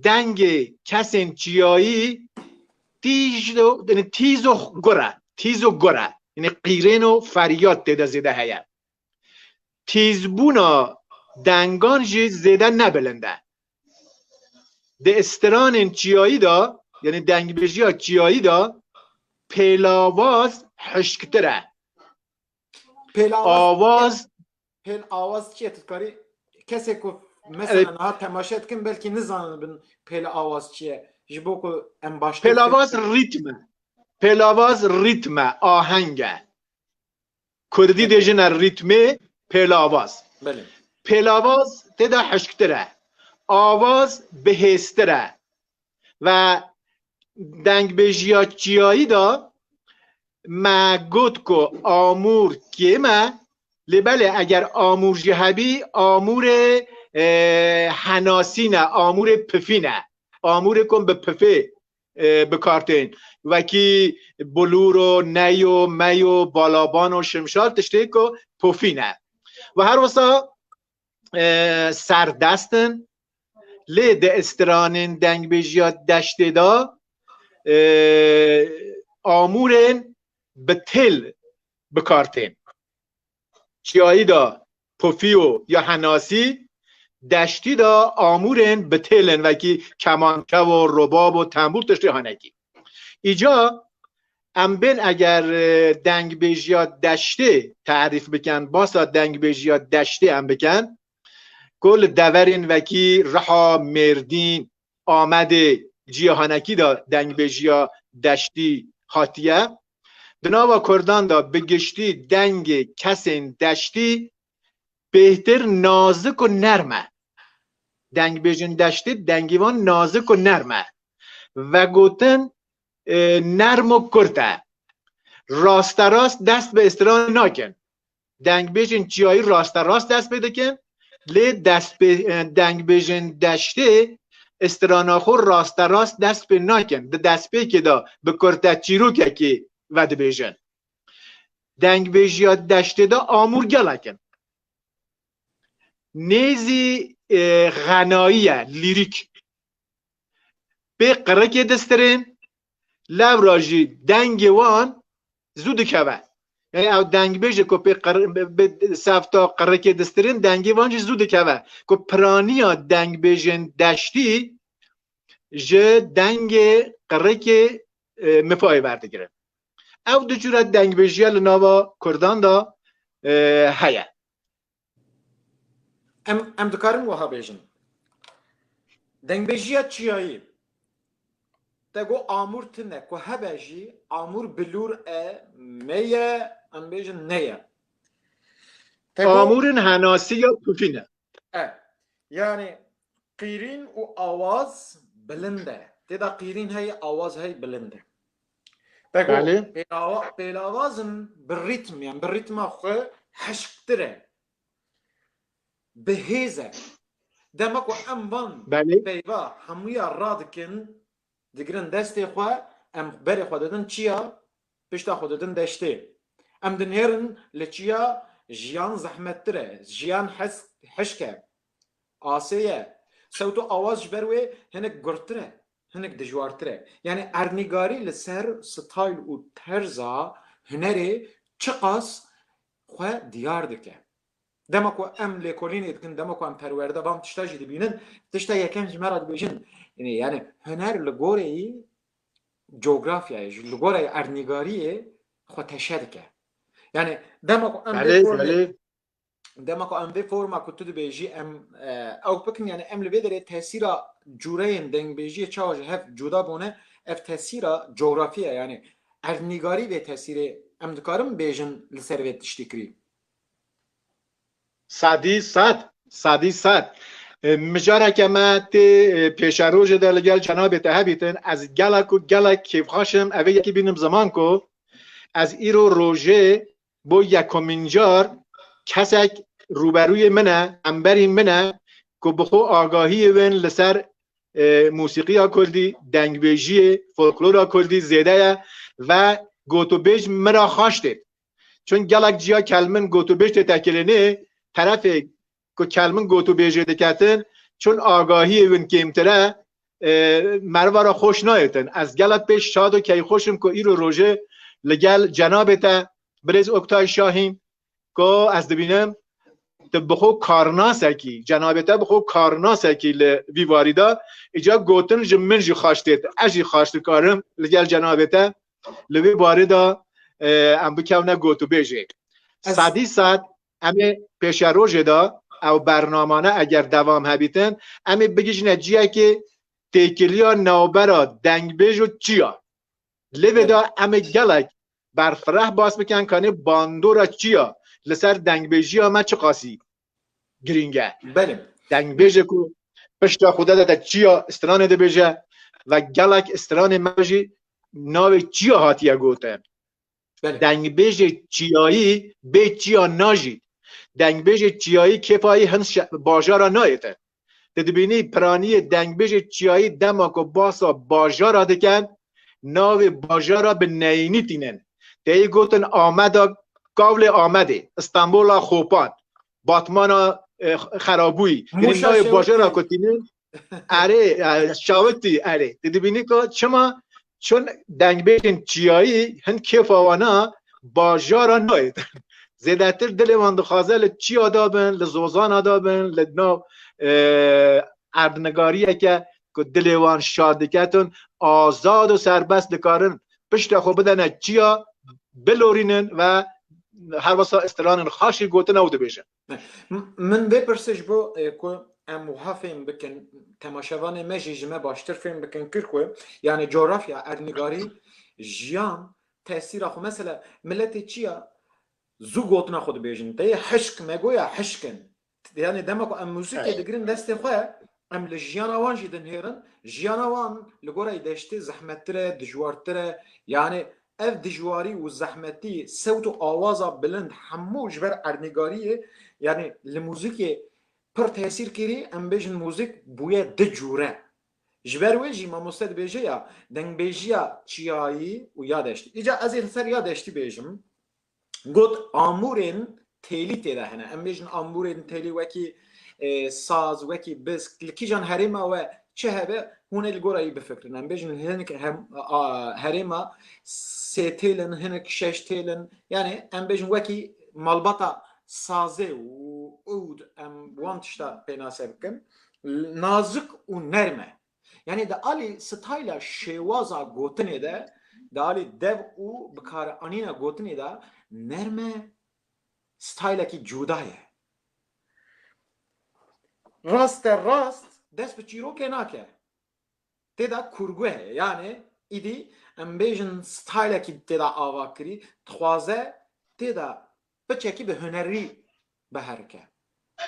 دنگ کسین چیایی تیز و گره یعنی قیرین و فریاد دیده زیده هیا تیزبونا دنگان جی زیده نبلنده ده استران چیایی دا یعنی دنگ بیجی ها چیایی دا پیلاواز حشکتره آواز آواز چیه تکاری کسی که مثلا ها تماشات کن بلکه نزانن بن پیل آواز چیه جبو که ام باشتر پیلاواز ریتم آهنگه کردی دیجن ریتمه پیلاواز بله پیلاواز تدا حشکتره آواز بهستره و دنگ بیجیا چیایی دا ما گوت کو آمور کیمه لبله اگر آمور جهبی آمور حناسینه آمور پفینه آمور کن به پفه بکارتین وکی بلور و نی و می و بالابان و شمشال تشته که پفینه و هر وسا سردستن لی ده استرانین دنگ بیجیات دشته دا آمورن به تل بکارتین چیایی دا پفیو یا حناسی دشتی دا آمورن به تلن وکی کمانکه و رباب و تنبور تشته هانگی ایجا امبن اگر دنگ بیجیات دشته تعریف بکن باسا دنگ بیجیات دشته هم بکن کل دورین وکی رها مردین آمده جیهانکی دا دنگ بیجیا دشتی خاطیه دناوا کردان دا بگشتی دنگ کسین دشتی بهتر نازک و نرمه دنگ بیجن دشتی دنگیوان نازک و نرمه و گوتن نرم و کرده راست راست دست به استران ناکن دنگ بیجن چیایی راست راست دست پیدا کن لی دست به دنگ بیجن دشته استراناخور راست راست دست به ناکن دست به که دا به کرده چیرو که ود بیجن دنگ بیجیات دشته دا آمور گلکن نیزی غناییه لیریک به قرک دسترین لو راجی دنگ وان زود که یعنی او دنگ بیجه که به سفتا قرک دسترین دنگ وان جی زود که که پرانیا دنگ بیجن دشتی جه دنگ قرک مفای برده گره او دو جورت دنگ بیجی لناوا کردان دا هیا ام دکارم وها بیجن دنگ بیجیات چیایی تگو آمور تنه که هبجی آمور بلور میه ام بیجن نیه آمورن حناسی یا پوفینه یعنی قیرین و آواز بلنده تدا قیرین های آواز های بلنده بله پیلاوازن بالریتم يعني بالريتم اخو حشكتره بهيزه دمكو امبان بله بيبا همويا رادكن دگرن دستی خو ام بری خو دادن چیا پشتا خو دادن دشته ام دنهرن لچیا جیان زحمت تره جیان حشکه آسیه صوت و آواز جبروی هنک گرتره هنک دجوارتره یعنی ارنگاری لسر ستایل و ترزا هنری چقاس خواه دیار دکه دمکو ام لیکولین ادکن دمکو ام پرورده بام تشتاجی دبینن تشتا یکم جمرا دبیجن یعنی هنر لگوره جغرافیای لگوره ارنگاریه خو تشدکه یعنی دمکو ام بله دمکو ام به فرما کتو دبیجی ام او بکن یعنی ام لبیدره تاثیرا جورین دنگ بیجی چاوج هف جدا بونه اف تاثیرا جغرافیه یعنی ارنگاری به تاثیر ام دکارم بیجن لسرویت تشتکری صدی صد مجاره که ما تی پیشروج در لگل جناب تهبیتن از گلک و گلک کیف خاشم اوه یکی بینم زمان کو از ایرو روژه بو یکمین جار کسک روبروی منه انبری منه که بخو آگاهی ون لسر موسیقی ها کردی دنگبیجی فولکلور ها کردی زیده و گوتو بیج مرا خواشته چون گلک جیا کلمن گوتو بیج تکلنه طرف که کلمن گوتو بیجه دکتن چون آگاهی ون کمتره مروارا خوش نایتن از گلک پیش شاد و کی خوشم که ایرو روژه لگل جناب تا بریز اکتای شاهین که از دبینم بخو کارناسه کی جناب تا بخو کارناسه کی لویواریدا ایجا گوتن جمن جی خواشتید اجی خواشت کارم لگل جناب تا لویواریدا ام بکونه گوتو بیجه صدی صد امی پیش روژه دا او برنامانه اگر دوام هبیتن امی بگیش نجیه که تیکلیا نوبرا دنگ بیجو چیا لویدا امی گلک برفرح باس بکن کنه باندورا چیا لسر دنگ بیجی ها ما چه قاسی گرینگه بله دنگ بیجه کو پشتا خوده دا چیا استرانه ده بیجه و گلک استرانه مجی ناو چیا هاتیه گوته دنگ بیجه چیایی به چیا ناجی دنگ بیجه چیایی کفایی هنس باجارا نایته تدبینی پرانی دنگ بیجه چیایی دماغ و باسا باجارا دکن ناو باجارا به نینی تینن تایی گوتن آمده کاول آمده استانبول خوپان باتمان خرابوی یعنی ناو باجارا کتینن اره شاوتی اره تدبینی که چما چون دنگ بیجن چیایی هن کفاوانا باجارا نایتن زیادتر دل من دخوازه لچی آدابن لزوزان آدابن لدنا اردنگاریه که دل وان شادکتون آزاد و سربست دکارن پشت خوب بدن چیا بلورینن و هر واسه استرانن خاشی گوتن او دبیشن من بپرسش بو که ام وحافیم بکن تماشاوان مجی جمع باشتر فیم بکن کرکوه یعنی جغرافیا اردنگاری جیان تأثیر خو مثلا ملت چیا زو گوتنا خود بیجن تی حشک مگویا حشکن یعنی دمکو ام موسیقی دگرین دست خواه ام لجیانا وان جیدن هیرن جیانا وان لگورای دشتی زحمتره دجوارتره یعنی اف دجواری و زحمتی صوت و آوازا بلند همو جبر اردنگاریه یعنی لموزیک پر تاثیر کری ام بیجن موزیک بویا دجوره جبر ویجی ما مستد بیجه یا دنگ بیجیا چیایی و یادشتی ایجا از این سر یادشتی بیجم گوت آمورین تیلی تیده هنه ام بیجن آمورین تیلی وکی ساز وکی بسک لکی جان هریما و چه هبه هونه الگورایی بفکرن ام بیجن هنک هریما سه تیلن هنک شش تیلن یعنی ام بیجن وکی مالباتا سازه و اود ام وانتشتا بیناسه بکن نازک و نرمه یعنی ده آلی ستایل شوازا گوتنه ده ده آلی دو و بکار آنینا گوتنه ده نرمه ستایل کی جودایه راست دست به چیرو که ناکه تیدا کرگوه یعنی ایدی ام بیجن ستایل کی تیدا آوا کری تخوازه تیدا بچه به هنری به هرکه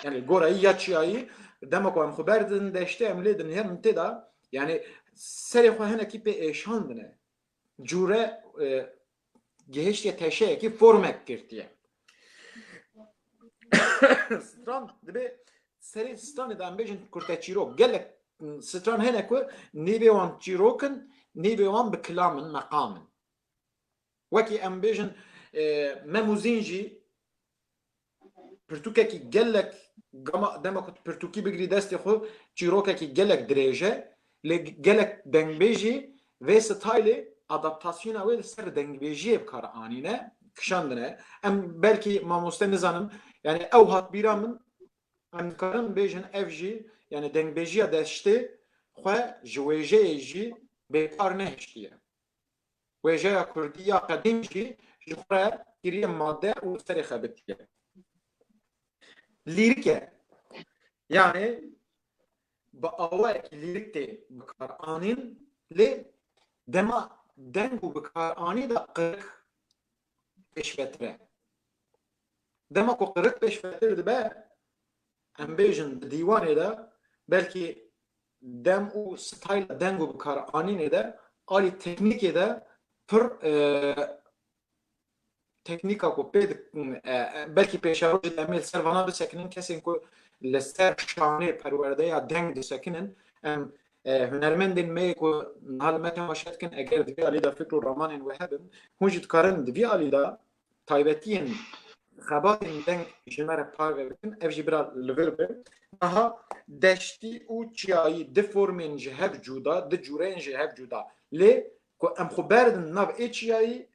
یعنی گوره یا چیایی دمکو هم خبردن داشته ام لیدن هم تیدا یعنی سری خواه هنه کی به ایشان دنه جوره گهشتی تشه کی فرمک کرتیه ستران دبی سری ستران دام بیجن کرته چیرو گلک ستران هنه کو نیبی وان چیروکن نیبی وان بکلامن مقامن وکی ام بیجن مموزینجی پرتوکه کی گلک گما دما کو پرتوکی بگری دست خو چیروکه کی گلک دریجه ل گلک دنگبیجی و ستایل adaptasyon اول سر دنگبیجی بکار آنینه کشاندنه ام belki mamoste نزانم yani ev hat biramın ام کارن بیجن اف جی yani دنگبیجی داشته خو جویجه جی به کار نهشتیه ویجه کردیا قدیم جی جفره گیری ماده و سری خبتیه لیریکه yani با اوه که لیریک تی بکار آنین لی دما دنگو بکار آنی دا قرق پیشوتره دما کو قرق پیشوتره ده ام بیجن دیوانه ده belki dem o style dengo bikar anine de ali teknike de per teknika ko ped belki peşaroj demel servana bisekinin kesin ko لسر شانه پرورده یا دنگ دسکنن هنرمندین می کو حال متن باشد کن اگر دوی علی دا فکر و رمان و هبن هوجد کارن دوی علی دا تایبتین خبات دنگ جمر پار بکن اف جبرا لورب aha دشتی او چیایی دفورمین جهب جودا د جورین جهب جودا لی کو ام خبردن ناو ای چیایی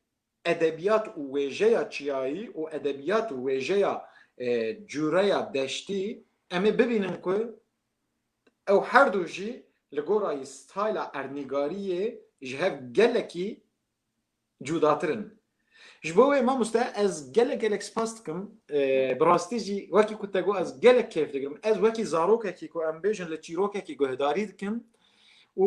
ادبیات او وجه چیایی او ادبیات او وجه جوریا دشتی امی ببینن که او هر دو جی لگورای ستایل ارنیگاریه جهب گلکی جوداترن جبوه ما مستا از گلک سپاس دکم براستی جی وکی کتگو از گلک کیف دکم از وکی زاروکه کی کو امبیشن لچیروکه کی گهداری دکم و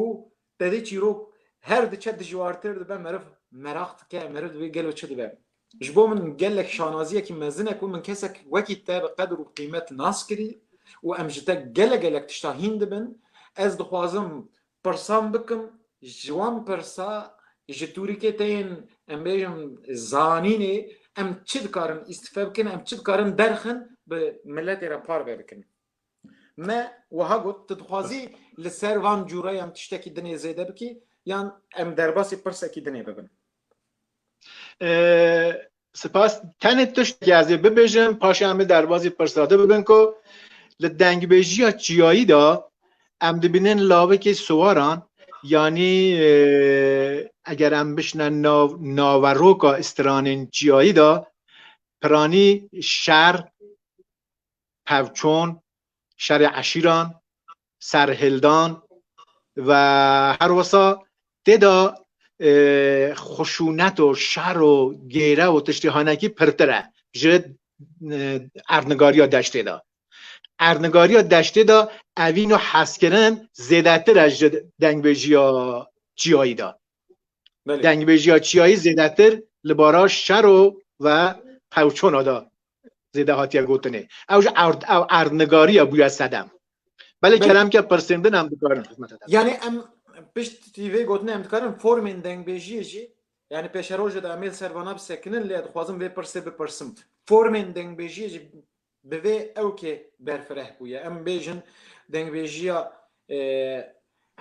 تدی چیروک هر دچه دجوارتر دبه مرف مراخت که مرف دوی گلو چه دبه جبو من گلک شانازیه کی مزنه کو من کسک وکی تاب قدر و قیمت ناس کری و امجتا گلک تشتاهین دبن از دخوازم پرسام بکم جوان پرسا جتوری که تین ام بیجم زانینه ام چی دکارن استفاده بکن ام چی دکارن درخن به ملت را پار بکن ما وها گفت تدخوازی لسر وان جورای ام تشتکی دنیا زیده بکی یان ام درباسی پرسا کی دنیا ببن سپاس تنت تشت گازی ببیجم پاشه همه دربازی پرساده ببین که لدنگ بیجی ها چیایی دا ام دبینن لاوه که سواران یعنی اگر ام بشنن ناوروکا استرانین چیایی دا پرانی شهر پوچون شهر عشیران سرهلدان و هر وسا دیدا خشونت و شر و گیره و تشتیحانکی پرتره جد ارنگاری ها دشته دا ارنگاری ها دشته دا اوین و حس کردن زیدتر از دنگبیجی ها چیایی دا دنگبیجی ها چیایی زیدتر لبارا شر و پوچون ها دا زیده هاتیه گوتنه او ارنگاری ها بویا صدم بله کلم که پرسندن هم بکارن یعنی ام پشت تیوی گوتنه ام دکارن فورمین دنگبیجی جی yani peşeroje da amel servana bisekinin le dixwazim vê pirse bipirsim formên dengbêjiyê jî bi vê ewkê berfireh bûye em bêjin dengbêjiya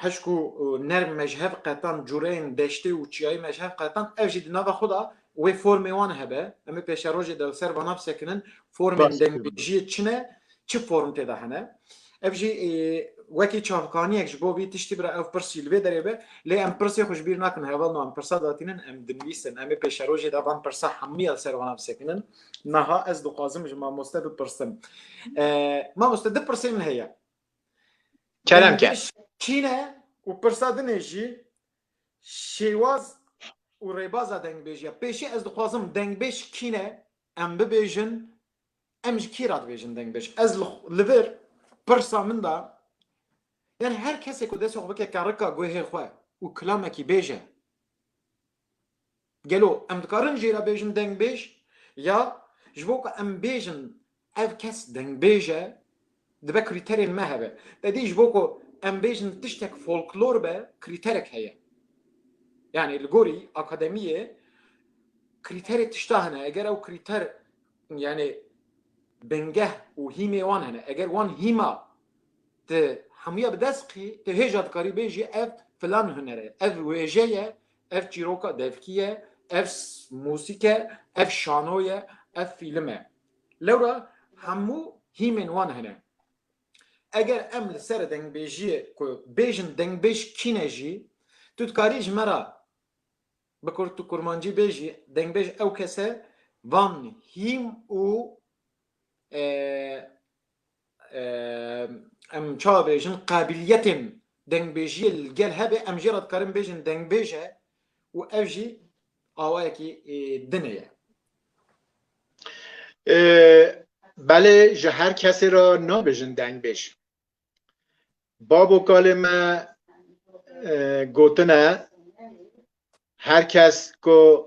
hişk û nerm mejhev qetan cureyên deştê û çiyayî mejhev qetan ev jî di nava xwe da wê formê wan hebe em ê peşerojê de servana bisekinin formên dengbêjiyê çi ne çi form tê de hene ev jî وکی چاپکانیک جبو بی تشتی برای اف پرسی لوی داره به لی ام پرسی خوش بیر نکن هول نام پرسا داتینن ام دنویسن ام پیشروجی داوان پرسا حمیل سروانم سکنن نها از دو قازم جما مستد پرسم ما مستد پرسی من هيا کلام که چینه و پرسا دنیجی شیواز و ریبازا دنگ بیجی پیشی از دو قازم دنگ بیش کینه ام ببیجن ام جکیرات بیجن دنگ بیش از لور پرسا من دا yani her kese ku deso beke karika gohe xwe û kilamekî bêje gelo em dikarin jêra bêjin dengbêj ya ji bo ku em bêjin ev kes dengbêje dibe krîterên me hebe dedî ji bo ku em bêjin tiştek folklor be krîterek heye yani li gorî akademiyê krîterê tişta hene eger ew krîter yani bingeh û hîmê wan hene eger wan hîma te hamiye bi dest qî te hêja dikarî bêjî ev filan hunere ev wêje ye ev çîroka devkî ye ev musîk e ev şano ye ev fîlim e lewra hemû هیمن وان هنه اگر ام لسر دنگ بیجی بیجن دنگ بیج کینه جی تو تکاریج مرا بکر تو کرمانجی بیجی دنگ بیج او کسه وان هیم او ام چا بیجن قابلیتم دنگ بیجی الگل هبه ام جرد کارم بیجن دنگ بیجه و اوجی آوائکی دنیه بله جه هر کسی را نابجن دنگ بیش بابو کالمه گوتنه هر کس که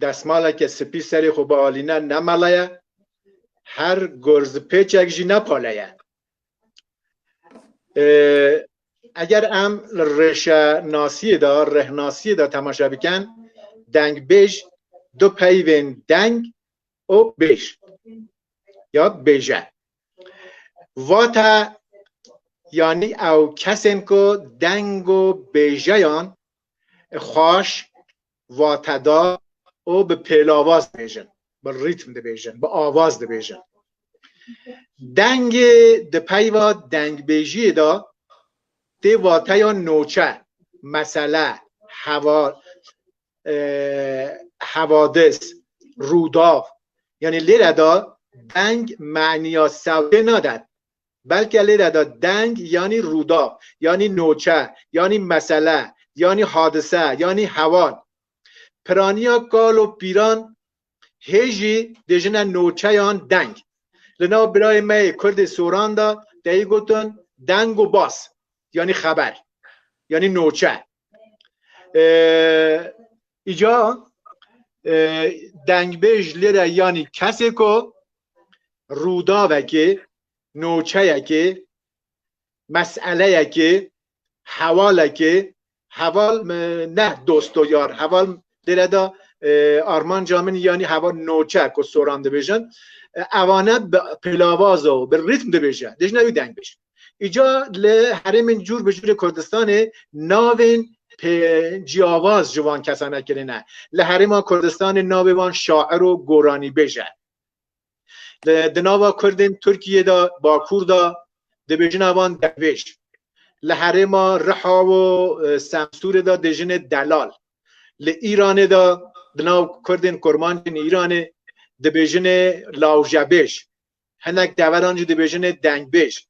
دستماله که سپی سری خوب آلینه نمالایه هر گرز پیچک جی نپالایه اگر ام رشه ناسی دا ره ناسی دا تماشا بکن دنگ بیش دو پیوین دنگ او بیش یا بیجه واتا یعنی او کسین که دنگ و بیجه یان خوش واتا دا او به پیلاواز بیجن به ریتم ده بیجن به آواز ده بیجن دنگ ده پیوا دنگ بیجی دا ده واتا یا نوچه مثلا حوادث روداف یعنی لیره دا دنگ معنی سوده نداد بلکه لیره دا دنگ یعنی روداف یعنی نوچه یعنی مسئله یعنی حادثه یعنی حوال پرانیا کال و پیران هیجی دیجنه نوچه یان دنگ لنا برای می کرد سوران دا دهی گوتن دنگ و باس یعنی خبر یعنی نوچه ایجا دنگ بیش لیره یعنی کسی که رودا وکی نوچه یکی مسئله یکی حوال یکی حوال نه دوست و یار حوال لیره دا آرمان جامن یعنی حوال نوچه که سورانده بیشن اوانه به پلاواز و به ریتم ده بیشه دیش نوی دنگ بیش ایجا لحرم جور به جور کردستان ناوین جیاواز جوان کسانه کرنه لحرم کردستان ناویوان شاعر و گورانی بیشه دناوا کردن ترکیه دا باکور دا دبیجن اوان درویش لحرم رحا و سمسور دا دجن دلال لإیران دا دناو کردن کرمانجن ایران دبیجن لاوجبیش هنک دورانجو دبیجن دنگ بیش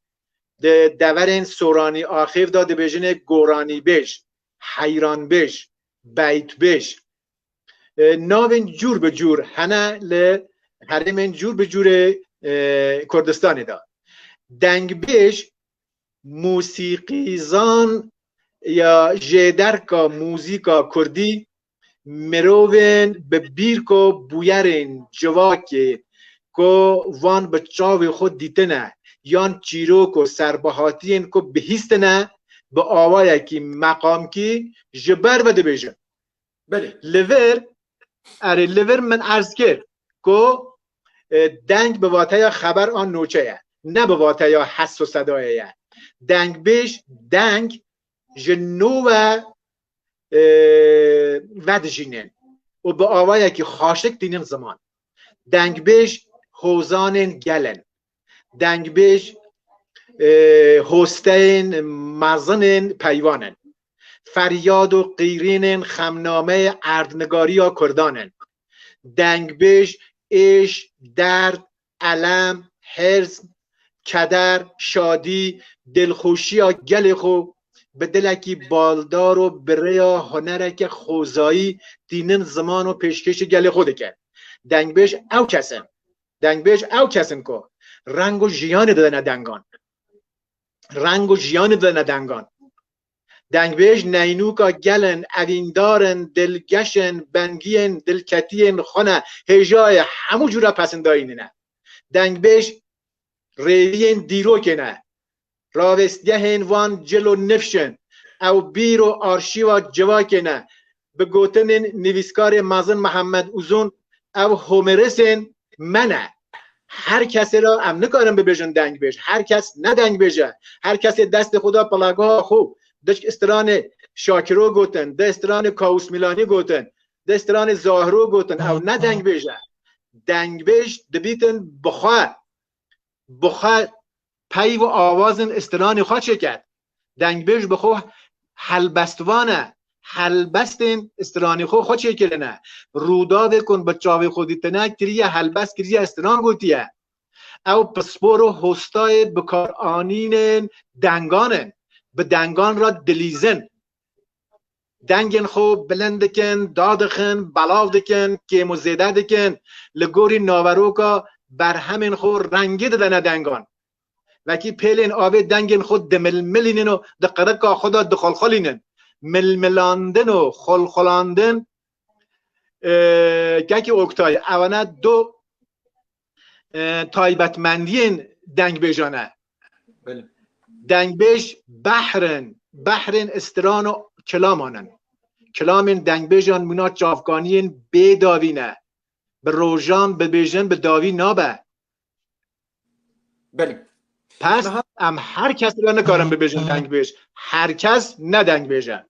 دورین سورانی آخیف دا دبیجن گورانی بیش حیران بیش بیت بیش ناوین جور به جور هنه لحرمین جور به جور کردستانی دا دنگ بیش موسیقیزان یا جدرکا موزیکا کردی مروین به بیرکو بویرین جواکی که وان به چاوی خود دیتنه یان چیروک و سربهاتین که بهیستنه به آوایی که مقام کی جبر بده بیجن بله لیور من عرض کرد که دنگ به واته خبر آن نوچه نه به واته حس و صدایه دنگ بیش دنگ جنو و ودجینن و به آوایی که خاشک دینن زمان دنگ بیش حوزانن گلن دنگ بیش هستین مزنن پیوانن فریاد و قیرین خمنامه اردنگاری یا کردانن دنگ بیش ایش درد علم حرز کدر شادی دلخوشی یا گل خو به دلکی بالدار و بریا هنرک خوزایی دینن زمان و پیشکش گل خوده کرد دنگ بیش او کسن که رنگ و جیان دادن دنگان دنگ بیش نینوکا گلن اویندارن دلگشن بنگین دلکتین خانه هجای همو جورا پسندایی نه دنگ بیش ریوین دیرو که نه راوستگهن وان جلو نفشن او بیر و آرشیو جوا که نه به گوتن نویسکار مازن محمد اوزون او هومرسن منه هر کسی را ام نکارم ببیجن دنگ بیش هر کس نه دنگ بیجه هر کسی دست خدا پلاگاه خوب دشک استران شاکرو گوتن دستران کاوس میلانی گوتن دستران زاهرو گوتن او نه دنگ بیجه دنگ بیش دبیتن بخواه بخوا پی و آوازن استرانی خواه چه کرد دنگ بیش بخوا حلبستوانه حلبستن استرانی خود چه کرنه رودا بکن با چاوی خودی تنک کریه حلبست کریه استران گوتیه او پسپور و هستای بکار آنین دنگانن به دنگان را دلیزن دنگن خوب بلند دکن دادخن بلاو دکن کیمو زیده دکن لگوری ناوروکا بر همین خود رنگی ددن دنگان وکی پیلین آوه دنگن خود دململینن و دقرقا خدا دخلخلینن ململاندن و خلخلاندن که اوکتای اوانه دو تایبتمندین دنگ بیجانه دنگ بیش بحرن استران و کلامانن کلامین دنگ بیجان منات جافگانین بیداوینه به روژان به بیجن به داوی نابه بله پس ام هر کسی را نکارم به بیجن دنگ بیش هر کس نه دنگ بیجن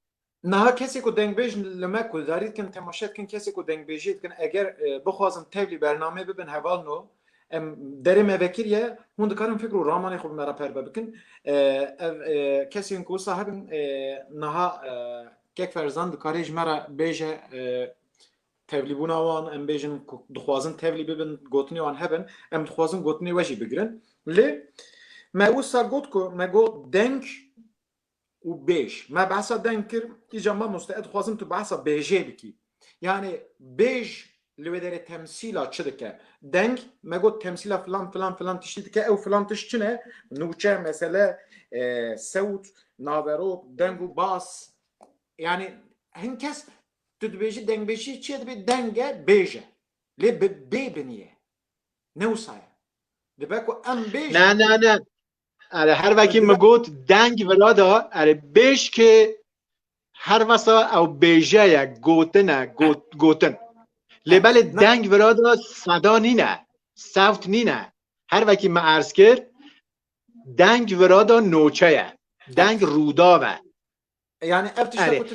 نه کسی که دنگ بیج لما کل دارید کن تماشات کن کسی که دنگ بیجید کن اگر بخوازم تبلی برنامه ببین حوال نو دری موکیریه هون دکارم فکر و رامانی خوب مرا پر بکن کسی که صاحب نها که فرزند دکاریج مرا بیجه تبلی بوناوان ام بیجن دخوازن تبلی ببین گوتنی وان هبن ام دخوازن گوتنی وجی بگیرن لی ما او سر گوت کو ما گوت دنگ و بیش ما بحثا دنگ کر ایجا ما مستعد خوازم تو بحثا بیجه بکی یعنی بیج لودر تمثيله شدكه دنگ ما قلت تمثيله فلان تشتكه او فلان تشتنه نوچه مثلا صوت ناورو دنگو باس يعني هنكس تدبيجي دنگ بيجي چه دبي دنگه بيجه لي ببنيه نوصايه دباكو ام بيجه نه اره هر وکی مگوت دنگ ولادا اره بیش که هر وسا او بیجه یا گوتن لبل دنگ ورادا صدا نینه صوت نینه هر وکی ما عرض کرد دنگ ورادا نوچه دنگ روداوه یعنی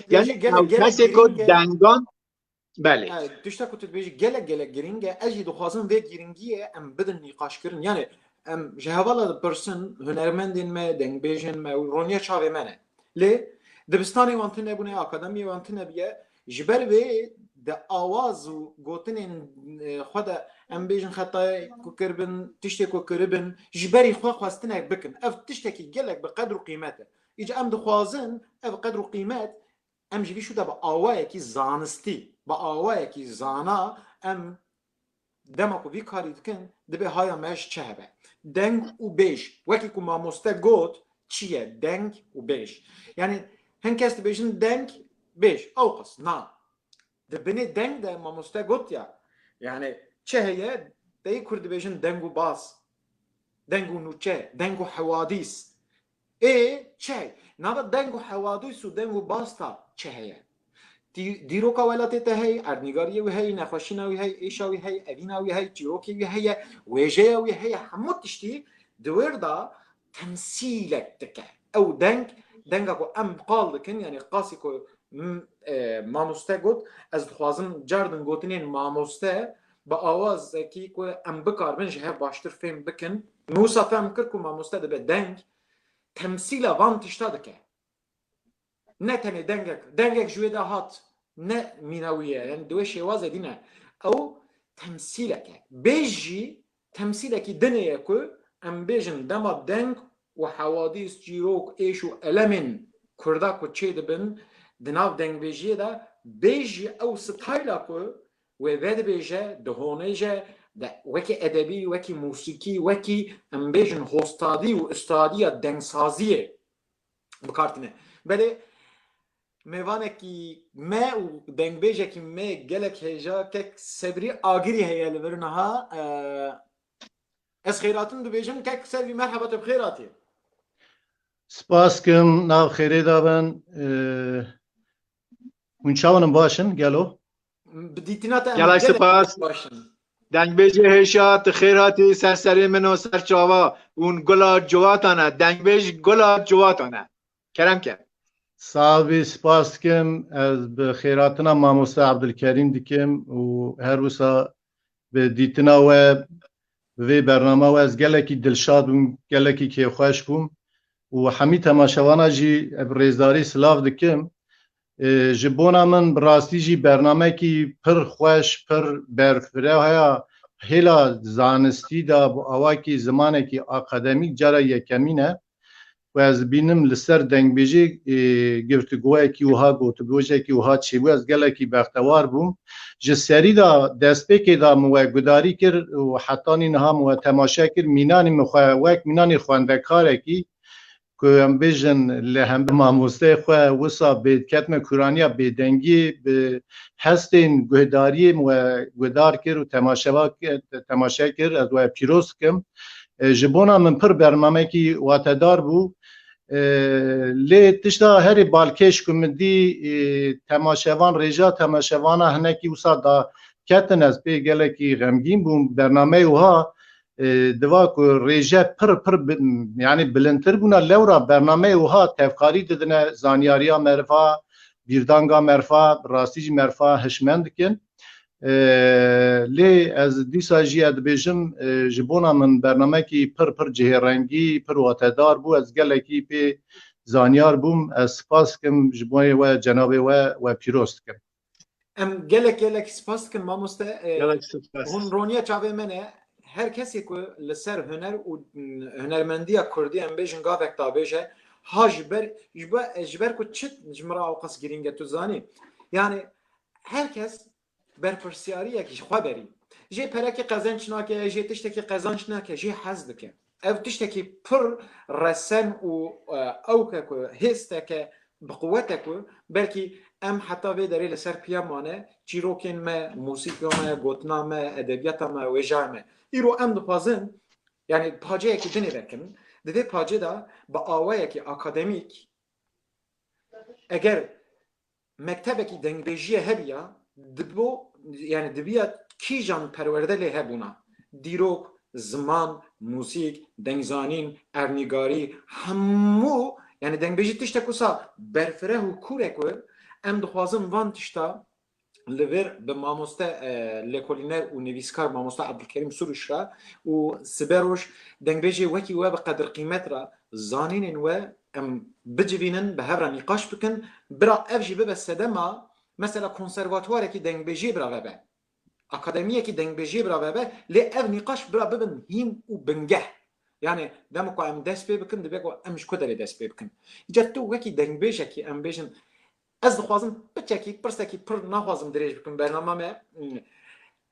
یعنی کسی که دنگان بله تشتا كنت بيجي جلك جرينجا اجي دخوازن في جرينجيه ام بدن نقاش كرن يعني ام جهوالا برسن هنرمندين ما دنگ بيجن ما رونيا چاوي منه لي دبستاني وانتنه بونه اکادمی وانتنه بيه جبر به ده آواز و گوتنین خدا ام بیجن خطای کو کربن تشتی کو کربن جبری خو خواستنه بکن اف تشتکی گلک به قدر و قیمته ایج ام دخوازن اف قدر و قیمت ام جبی شو ده با آوای کی زانستی با آوای کی زانا ام دماغو وی کاری دکن دبه های مش چهبه دنگ و بیش وکی کو ما مستگوت چیه دنگ و بیش یعنی هنکست بیشن دنگ بیش اوقس نه دبني دنگ ده ما مستقط يعني چه هي ده كرد بيجن دنگو باس دنگو نوچه دنگو حوادث ايه چه نادا دنگو حوادث و دنگو باس تا چه هي دیرو کا ولات ته هي ارنیگاری و هي نخوشینا و هي ایشا و هي ادینا و هي چیروکی و هي وجه و هي همه تشتي دوردا تمثيلك تك او دنگو ام قال لكن يعني قاسيكو ماموسته گوت از دخوازم جاردن گوتنین ماموسته با آواز کی کو ام بکار بنج هف باشتر فهم بکن موسا فهم کر کو ماموسته ده دنگ تمثيل وان تشتادکه نه تنه دنگك جویده هات نه مینویه یعنی دوش واز دینه او تمثيلك بيجي تمثيلك دنيا کو ام بیجن دما دنگ و حوادث جیروک ایشو المن کردا کو چه دبن دناو دنگ بیجی دا بیجی او ستایلا کو و ود بیجه دهونیجه ده وکی ادبی وکی موسیقی وکی ام بیجن هستادی و استادی دنگ سازیه بکارتنه ولی میوانه کی ما و دنگ بیجه کی ما گلک هجا که سبری آگری هیا لبرنها از خیراتون دو بیجن که سبری مرحبا بخیراتی سپاس کم ناو خیره دابن اونچاونم باشن گلو گلک سپاس دنگ بیجه هشات خیراتی سرسری منو سرچاوا اون گلا جواتانه دنگ بیج گلا جواتانه کرم کرد ساوی سپاس کم از به خیراتنا ماموستا عبدالکریم دیکم و هر وسا به دیتنا و وی برنامه و از گلکی دلشاد بوم گلکی که خوش بوم و همی تماشاوانا جی ریزداری سلاف دکم جبونا من براستی جی برنامه کی پر خوش پر برفره هیا هلا زانستی دا اوا کی زمانه کی اکادمیک جرا یکمینه و از بینم لسر دنگ بیجی گفتگوه کی وها گفتگوه کی وها چیبو از گلکی بختوار بوم جسری دا دست که دا مو گداری کر و حتی اینها مو تماشا کر مینانی مخواه وک مینانی خواندکاره کی که ام بیجن لهم ماموسته خواه وسا به کتم کورانیا به دنگی به هستین گداری مو گدار کر و تماشا کر از و پیروز کم جبونا من پر برنامه کی واتدار بو لی تشتا هری بالکش کمدی تماشاوان رجا تماشاوانا هنکی وسا دا کتن از پی گلکی غمگین بوم برنامه وها دوا کو رجا پر یعنی بلندتر بونا لورا برنامه وها تفکاری ددنه زانیاریا مرفا بیردانگا مرفا راستیج مرفا هشمند کن لی از دیسا جی ادبیجم جبونا من برنامه کی پر جهرنگی پر واتدار بو از گلکی پی زانیار بوم از سپاس کم جبوی و جناب و پیروست کم ام گلک سپاس کن ماموسته هون رونیا چاوه منه هر کسی که لسر هنر و هنرمندی کردی ام بیجن گاوک تا بیجه ها جبر که چت جمرا و قص گرینگه تو زانی یعنی هر کس برپرسیاری یکیش خواه بری جه پرکی قزنچ ناکه جه تشتکی قزنچ ناکه جه حزد که او تشتکی پر رسم و اوکه که هسته که بقوته که بلکی ام حتی وی داری لسر پیامانه چیروکین ما موسیقی ما گوتنا ما ادبیات ما وجه ما ایرو ام دپازن یعنی پاجه یکی دنی بکن دوی پاجه دا با آوه یکی اکادمیک اگر مکتبکی دنگبیجی هبیا دبو یعنی دبیات کی جان پرورده لی هبونا دیروک زمان موسیق دنگزانین ارنیگاری همو یعنی دنگبیجی تشتا کسا برفره و کوره که ام دخوازم وان تشتا لور به ماموسته لکولینر و نویسکار ماموسته عبدالکریم سروش را و سبروش دنگبیجی وکی و بقدر قیمت را زانین و ام بجوینن به هفره نقاش بکن برا افجی ببه سدما مثلا کنسرواتواره کی دنگبیجی برا ببه اکادمیه کی دنگبیجی برا ببه لی اف نقاش برا ببن هیم و بنگه یعنی دمکو ام دست پی بکن دبیکو امش کدری دست پی بکن ایجا تو وکی دنگبیجه کی ام بیجن از دخوازم بچکی پرسکی پر نخوازم دریج بکن برنامه ما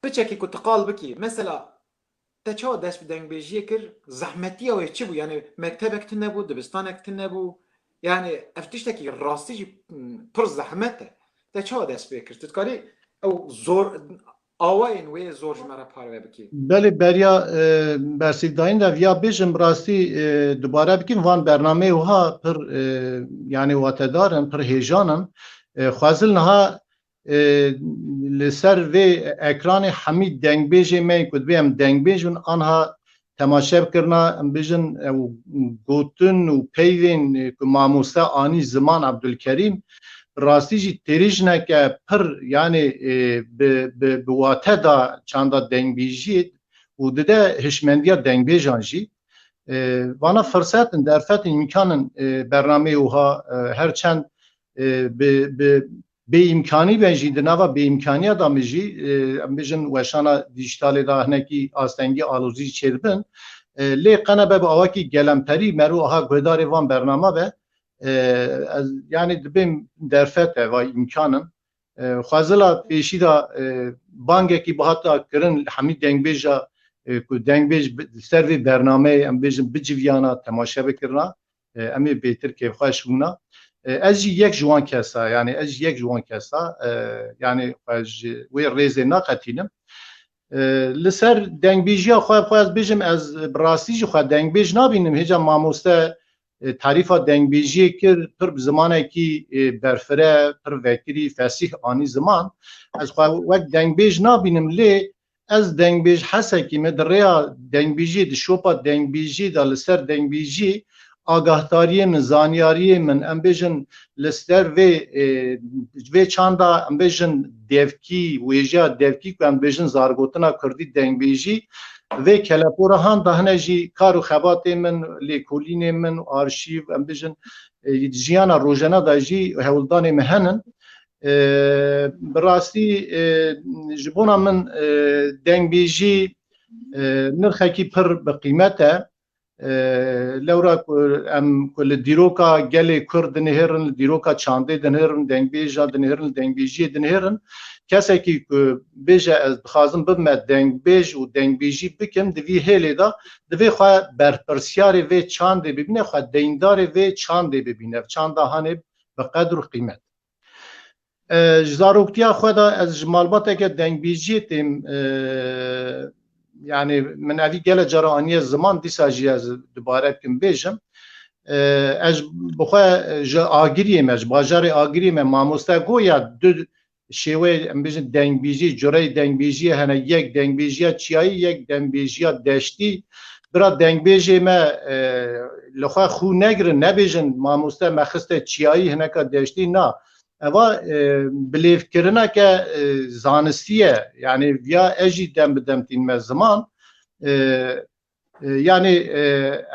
بچکی کو تقال بکی مثلا تچا دست دنگبیجی کر زحمتی او چی بو یعنی مکتبک تنبو دبستانک تنبو یعنی افتشتکی راستی پر زحمته تچا دست بکر تتکاری او زور آواین وی زور جمره پاره بکی بله بریا برسید داین دا ویا بیجم راستی دوباره بکیم وان برنامه وها پر یعنی واتدارن پر هیجانن خوازل نها لسر وی اکران حمید دنگ بیجی من کد بیم دنگ بیجون آنها تماشا کرنا بیجن گوتن و پیوین که ماموسته آنی زمان عبدالکریم راستی جی تریج نه که پر یعنی به واته دا چاندا دنگ بیجید و ده هشمندیا دنگ بیجان جی وانا فرصت در فت امکان برنامه اوها هر چند به امکانی بنجید نه و به امکانی ادامه جی بیجن وشانا دیجیتال دا هنکی آستنگی آلوزی چربن لی قنبه با آواکی گلمتری مرو آها گهدار وان برنامه به یعنی دبیم در فتح و امکانم خوازلا پیشی دا بانگه کی باهاتا کرن حمید دنگبیجا که دنگبیج سروی برنامه ام بیجم بجویانا تماشا بکرنا امی بهتر که خواهش بونا از یک جوان کسا یعنی از یک جوان کسا یعنی وی ریزه ناقتینم لسر دنگبیجیا خواهد بیجم از براستی خواهد دنگبیج نبینم هیچ ماموسته تعریف دنگبیجی که پر زمانه کی برفره پر وکری فسیح آنی زمان از وقت دنگبیج نبینم لی از دنگبیج حسه کی مدریا دنگبیجی دشوپا دنگبیجی دال سر دنگبیجی آگاهداری من زانیاری من امبیجن لستر و چاندا امبیجن دیوکی ویجا دیوکی که امبیجن زارگوتنا کردی دنگبیجی و کلپور هان دهنه جی کارو خبات من لیکولین من و آرشیو ام بجن جیانا روزانه دا جی هولدان مهنن براستی جبونا من دنگ بیجی نرخکی پر بقیمته لورا ام کل دیروکا گلی کرد نهرن دیروکا چانده دنهرن دنگ بیجا دنهرن دنگ بیجی دنهرن کسی که بیجه از بخوازم ببمه دنگ بیج و دنگ بیجی بکم دوی هیلی دا دوی خواه برپرسیاری وی چانده ببینه خواه دینداری وی چانده ببینه چانده هانه بقدر و قیمت زاروکتیا خود از جمالباته که دنگ بیجی تیم yani min evî gele cara aniye ziman dîsa jî ez dubare bikim bêjim ez bixwe ji agiriyê me ji bajarê agiriyê me mamoste goya du şêwê em bêjin dengbêjî cureyê dengbêjiyê hene yek dengbêjiya çiyayî yek dengbêjiya deştî bira dengbêjê me li xwe xû negirin nebêjin mamoste me xiste çiyayî hineka deştî na eva bilêvkirineke zanistî ye yani viya ez jî dem bi dem tîn me ziman yani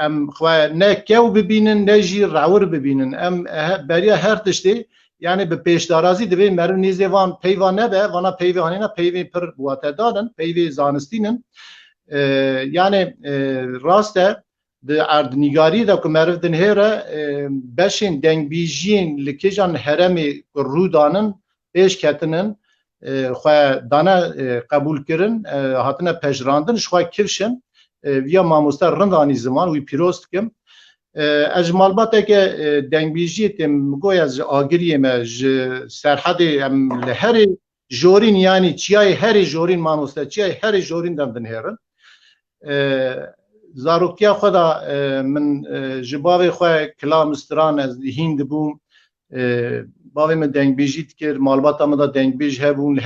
em xwe ne kew bibînin ne jî rewir bibînin em beriya her tiştê yani bi pêşdarazî divê meriv nêzê van peyva nebe vana peyvê hanîne peyvê pir wate dadin peyvê zanistînin yani rast e di erdnîgarî de ku meriv din hêre beşên dengbîjiyên li kêjan heremê rûdanin pêş ketinin xwe dane qebûlkirin hatine pejrandin ji xwe kivşin viya mamoste rind anî ziman wî pîroz dikim ez ji malbateke dengbîjiyê têm goya ji agiriyê me ji serhedê em li herê jorîn yanî çiyayê herê jorîn mamoste çiyayê herê jorîn dem din hêrin zaroktiya xwe da min ji bavê xwe kila mistiran ez hîn dibûm bavê min dengbêjî dikir malbata min da dengbêj hebûn li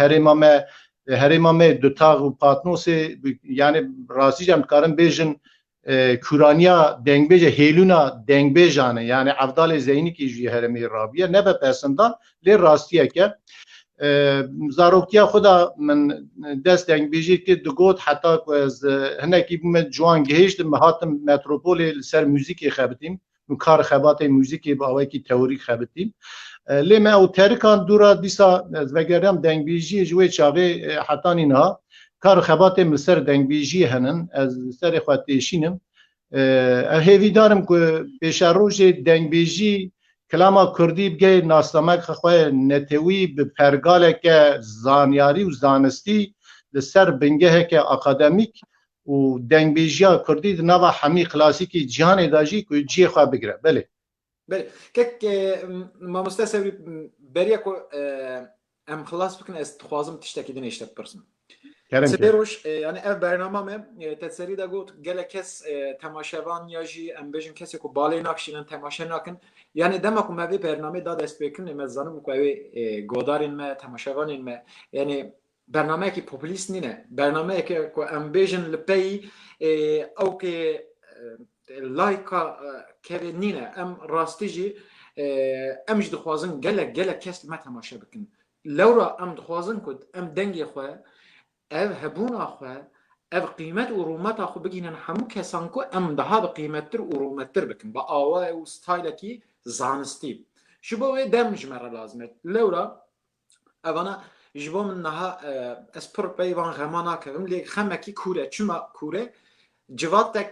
herêma me du tağ û patnosê yani rastî jî em dikarin bêjin kûraniya dengbêje hêlûna dengbêjan e yani evdalê zeynîkî jî herêmê rabiye nebe persindan lê rastiyeke zaroktiya xwe da min dest dengbêjî kir digot heta ku ez hinekî bûme ciwan gihêştim hatim metropolê li ser mûzîkê xebitîm û kar xebatê mûzîkê bi awayekî teorîk xebitîm lê me ew terikan dûra dîsa ez vegeriyam dengbêjiyê ji wê çavê hetanî niha kar xebatê li ser dengbêjiyê henin ez li serê xwe têşînim ev hêvîdarim ku pêşerojê dengbêjî kelama Kurdî bigê nastamek xwe netewî bi pergaleke zanyarî û zanistî li ser bingeheke akademîk û dengbêjiya Kurdî di nava hemî klasîkî cîhanê da jî ku ciyê xwe bigire belê kek mamoste sevî beriya ku em xilas bikin ez dixwazim tiştekî din îşte bipirsim Sibê roj yani ev bername me te serî de got gelek kes temaşevan ya jî em bêjin kesê ku balê nakişînin temaşe nakin yani dema ku me vê bernamê da dest pêkirin me zanim ku ew godarên me temaşevanên me yani bernameyekî populîst nîne bernameyeke ku em bêjin li peyî ew kê layka kevê nîne em rastî jî em jî dixwazin gelek kes me temaşe bikin lewra em dixwazin ku em dengê xwe ev hebûna xwe ev qîmet û rûmeta xwe bigînin hemû kesan ku em daha bi qîmettir û rûmettir bikin bi awayê û staylekî zanistî ji bo wê dem ji me re lazim e lewra evana ji bo min niha ez pir peyvan xema nakevim lê xemekî kûr e çima kûr e civatek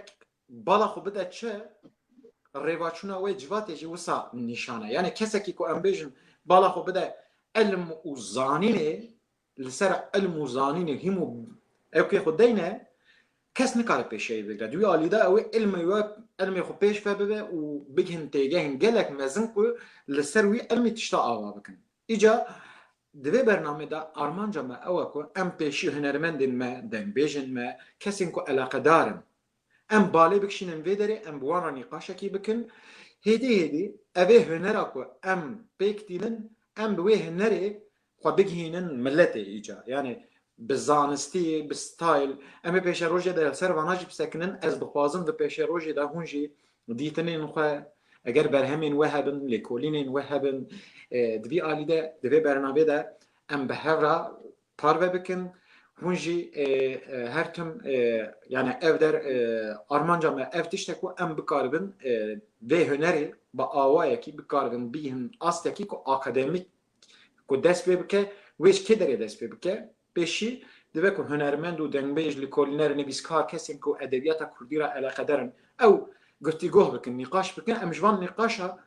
bala xwe bide çi rêvaçûna wê civatê jî wisa nîşan e yani kesekî ku em bêjin bala xwe bide ilm û zanînê li ser ilm û zanînê hîmû ew kê xwe deyne kes nikare pêşeyê bigire duyê alî de ew ê ilmê xwe pêş ve bibe û bigihîn têgehên gelek mezin ku li ser wî ilmî tişta ava bikin îca di vê bernamê de armanca me ew e ku em pêşî hunermendên me dengbêjên me kesên ku eleqedarin em balê bikişînin vê derê em bi wan re nîqaşekî bikin hêdî ev ê hunera ku em pêk dînin em bi wê hunerê xwe bigihînin milletê îca yani bi zanistî bi stayl em ê pêşerojê de ser vana jî bisekinin ez dixwazim di pêşerojê de hûn jî dîtinên xwe eger berhemên we hebin lêkolînên we hebin di vî alî de di vê bernamê de em bi hev re parve bikin هونجی هر تم یعنی اف در آرمانجا ما اف تشتک و ام بکاربن به هنری با آوایی کی بکاربن بیهم است کی کو آکادمیک کو دست بکه ویش کی داره دست بکه بشی دوی کو هنرمند و دنبیج لکولینر نویسکار کسی کو ادبیات کردی را علاقه دارن او گفتگوه بکن نقاش بکن ام جوان نقاشا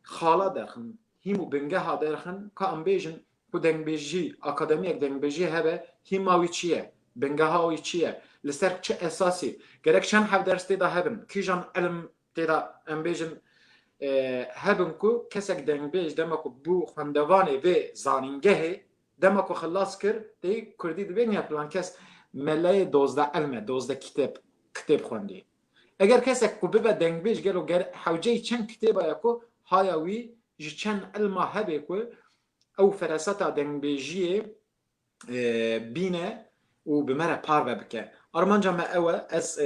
خاله درخن هیمو بنگه ها درخن که ام بیجن کو دنبیجی آکادمیک دنبیجی هبه هیماوی چیه بنگه هاوی چیه لسر چه اساسی گرک چند حب درس تیدا هبن کی جان علم تیدا ام بیجن هبن کو کسک دنبیج دما کو بو خواندوانه و زانینگه دما کو خلاص کر دی کردی دبینیا پلان کس ملای 12 علم 12 کتاب خوندی اگر کسک کو ببا دنبیج گلو گر حوجه چند کتابه یکو هایاوی جی چند علم هبه کو او فراستا دنبیجی بینه و بمره پار بکه آرمانجا ما اوه از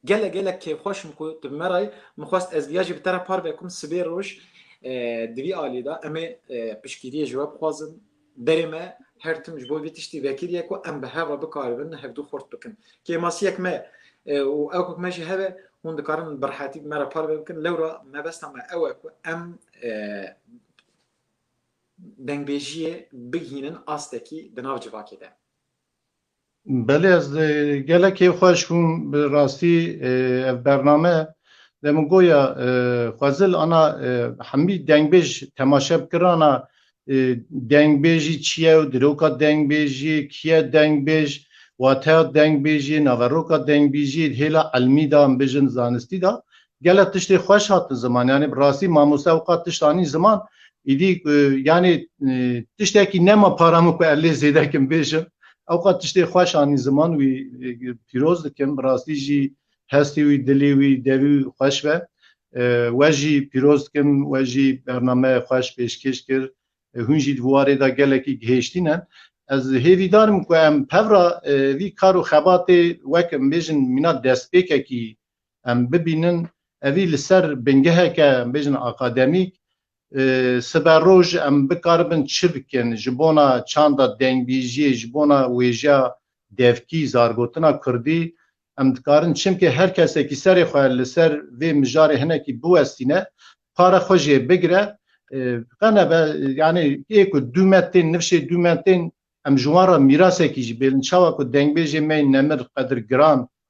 گله که خوشم کو تمرای مخواست از دیاجی بتره پار بکم سبیر روش دوی آلی دا اما پشکیری جواب خوازم درمه هر تم جبو بیتشتی وکیریه کو ام به هوا بکاربن هفدو خورد بکن که ماسیک ما و او که ماشي هبه هون دکارن برحاتی بمره پار بکن لورا ما بس ما اوه کو ام دنبیجی بگینن آستکی دناو جواکی ده بله از گله که خوش بوم به راستی برنامه دم گویا خوازل انا همی دنگبیج تماشا بکرانا دنگبیجی چیه و دروکا دنگبیجی کیه دنگبیج واتا دنگبیجی نواروکا دنگبیجی هلا علمی دا بجن زانستی دا گله تشتی خوش هات زمان یعنی راستی ماموسا اوقات تشتانی زمان ایدی یعنی تشتی کی نما پارامو کو الی زیده کم بیجم اوقات تشتی خوش آنی زمان وی پیروز دکم راستی جی هستی وی دلی وی دوی خوش و وجی پیروز کم وجی برنامه خوش پیشکش کرد هنجی دواره دا گلکی گهشتینن از هیوی دارم که ام پورا وی کارو خبات وکم بیجن مینا دست پیکه کی ام ببینن اوی لسر بنگه که بیجن اکادمیک سبر روز ام بکاربن چی بکن جبونا چاندا دنگبیجی جبونا ویجا دفکی زارگوتنا کردی ام دکارن چیم که هر کسی که سر خواه سر و مجاره هنه که بو استینه پارا خوشی بگره قنه یعنی یک دو متین نفشه دو متین ام جوارا میراسه که جبیلن چاوا که دنگبیجی می نمر قدر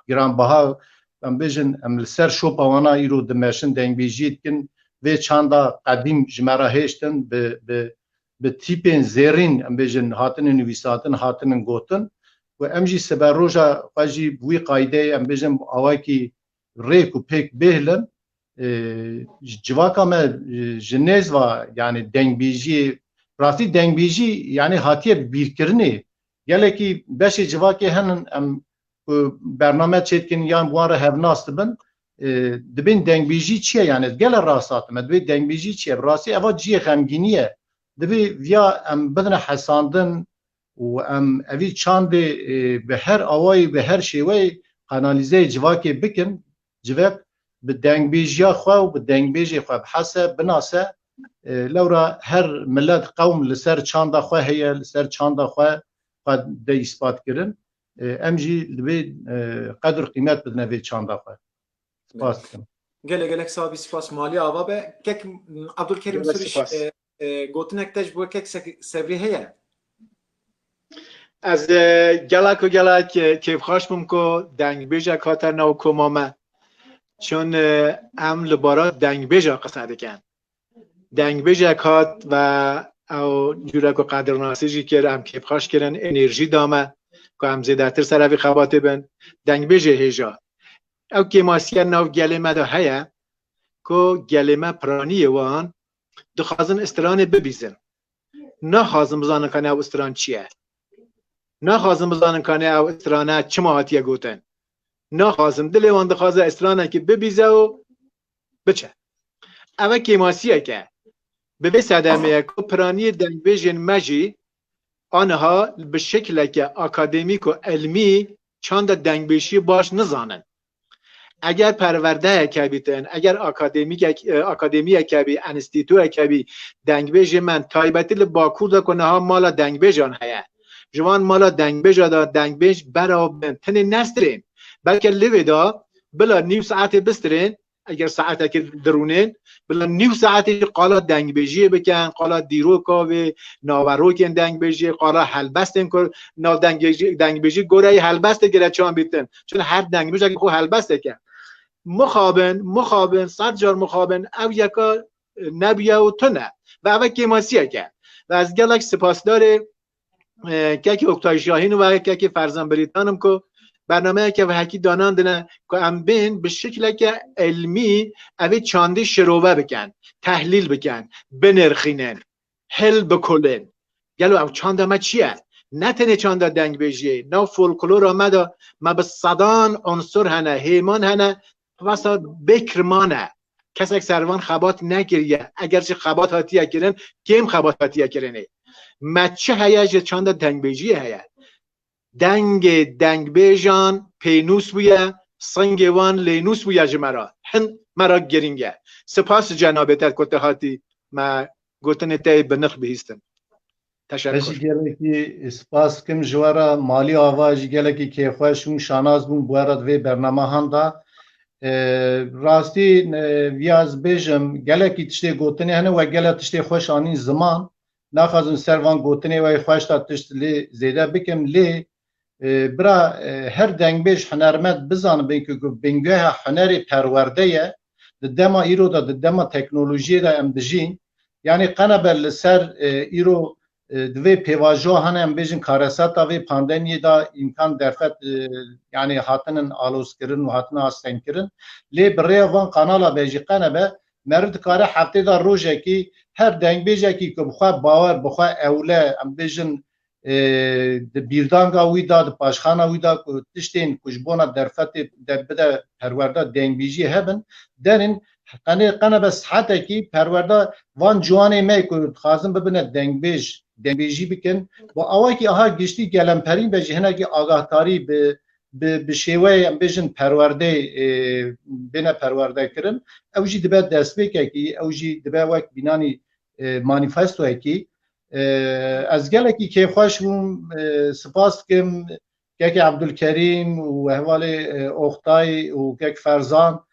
گران بها ام بیجن ام لسر شوپا وانا ایرو دمشن دنگبیجی کن و چاندا قدیم جمعه هشتن به تیپین زیرین ام بیجن هاتن نویساتن هاتن گوتن و امجی سبر روزا واجی بوی قاعده ام بیجن آوای کی ریک و پیک بهلن جواکا ما جنیز و یعنی دنگبیجی راستی دنگبیجی یعنی هاتیه بیرکرنی یعنی کی بشه جواکی هنن ام برنامه چیتکن یا بواره هفناست بن دبین دنگبیجی چیه یعنی گل راستات ما دبی دنگبیجی چیه راستی اوا جی خمگینیه دبی ویا ام بدن حساندن و ام اوی چاند به هر آوای به هر شیوه کانالیزه جواکی بکن جواب به دنگبیجی خواه و به دنگبیجی خواه بحثه بناسه لورا هر ملت قوم لسر چاندا خواه هیا لسر چاندا خواه ده اثبات کرن امجی دبی قدر قیمت بدنه به چاندا خواه سپاس کنم گله سابی سپاس مالی آوا به کک عبدالکریم سوریش گوتنک تج بو کک سبری هیا از گلک که خوش بوم که دنگبیج کاتر نو کمامه چون ام لبارا دنگبیج قصد کن دنگبیج کات و او جوره که قدرناسیجی که ام که خوش کرن انرژی دامه که ام زیده تر سروی خواته بن دنگبیج هیجا او که ماسیه نو گلمه دا هیا که گلمه پرانی وان دخوازن استران ببیزن نه خازم بزانن کنه او استران چیه نه خازم بزانن کنه او استرانه چه ماهاتیه گوتن نه خازم دلی وان دخوازه استرانه که ببیزه و بچه اوه که ماسیه که به صدمه که پرانی دنگبیجن مجی آنها به شکل که اکادمیک و علمی چند دنگبیشی باش نزانن اگر پرورده کبیتن اگر اکادمی کبی انستیتو کبی دنگبیج من تایبتی باکور دا کنه ها مالا دنگبیجان هیا جوان مالا دنگبیج دا دنگبیج برابن تن نسترین بلکه لیوی دا بلا نیو ساعت بسترین اگر ساعت که درونین بلا نیو ساعتی قالا دنگبیجی بکن قالا دیرو کاوی ناورو کن دنگبیجی قالا حلبستن کن ناو دنگبیجی گوره حلبست گره چان بیتن چون هر دنگبیج اگه خو حلبسته کن مخابن صد جار مخابن او یکا نبیه و تنه و اوه کماسیه کرد و از گلک سپاس داره که اکتای شاهین و که فرزن بریتانم که برنامه که و حکی دانان دنه که ام بین به شکل که علمی اوه چانده شروعه بکن تحلیل بکن بنرخینن حل بکلن گلو او چانده ما چیه؟ نه تنه چانده دنگ بیجیه نه فولکلور آمده ما به صدان عنصر هنه هیمان هنه واسه بکرمانه کسی سروان خبات نگیریه اگرچه خبات هاتیه کرن کم خبات هاتیه کرنه مچه هیا جه چانده دنگ بیجیه هیا دنگ بیجان پینوس بویه سنگ وان لینوس بویه جمرا هن مرا گرینگه سپاس جنابتت کته هاتی ما گوتن تای بنخ بهیستن تشکر گلکی سپاس کم جوارا مالی آواج گلکی که خوشون شاناز بون بوارد وی برنامه هنده راستی ویاز بیجم گلکی تشتی گوتنی هنه و گلک تشتی خوش آنین زمان نخوازم سروان گوتنی و خوش تا تشت لی زیده بکم لی برا هر دنگ بیش هنرمند بزن بینکه بینگوه هنری پرورده یه دما ایرو دا دما تکنولوژی دا ام دجین یعنی قنبه لسر ایرو دوی پیواجو هنه ام بیجن کارساتا وی پاندمی دا امکان درفت یعنی هاتنن آلوز کرن و هاتنن آستین کرن لی برای وان قنالا بیجی قنبه مرد کاره هفته دا روژه کی هر دنگ بیجه کی که بخواه باور بخواه اوله ام بیجن بیردانگا وی دا پاشخانا وی دا تشتین کشبونا درفت در بده پرورده دنگ بیجی هبن درین قنبه صحته کی پرورده وان جوانه می که خازم ببینه دنگ بیجی بکن و اوه که آها گشتی گلمپرین به جهنه که آگاهکاری به شیوه بیجن پرورده بینه پرورده کرن او جی دبه دست بکه کی او جی دبه وک بینانی مانیفستو کی از گلکی که خوش بوم سپاس کم که عبدالکریم و احوال اختای و که فرزان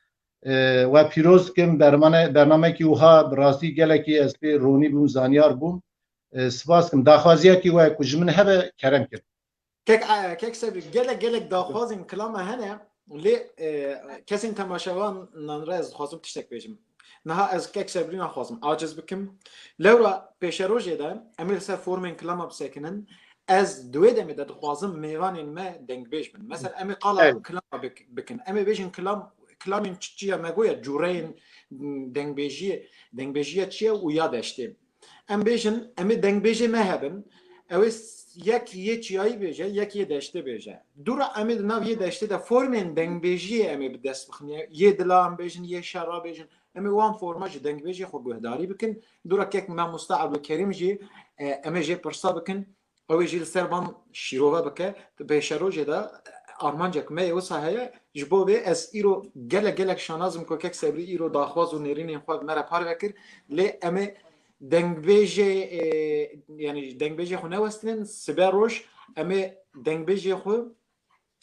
و پیروز کم برنامه که اوها براستی گلکی از پی رونی بوم زانیار بوم سپاس کم داخوازیه که و کجمن هبه کرم کرد کک سبری گلک داخوازیم کلام هنه لی کسی تماشاوان نانرز خواستم تشتک بیشم نه از کک سبری نخواستم عاجز بکم لورا پیش روزی دا امیر سر فرمین کلام بسکنن از دویده می داد خواستم میوانین ما دنگ بیش بن مثلا امی قالا کلام بکن امی بیشن کلامین چیه مگویا جورین دنگ بیشیه چیه و یادشتیم ام بیشن امی دنگ بیشی مهبن اویس یه چیایی بیجه یه دشته بیجه دورا امی ناو یه دشته دا فرمین دنگ بیشی امی به دست بخنیه یه دلام بیجن یه شراب بیجن امی وان فرماج دنگ بیجی خود گهداری بکن دورا که ما مستعب کریم جی امی جی پرسا بکن اوی جی لسربان شیروه بکه به شروع دا آرمانجک می وسا هیا جبوبه از ایرو گلک شانازم که که سبری ایرو داخواز و نرین خود مرا پار بکر لی امی دنگ بیجی یعنی دنگ بیجی خو نوستن سبر روش امی دنگ بیجی خو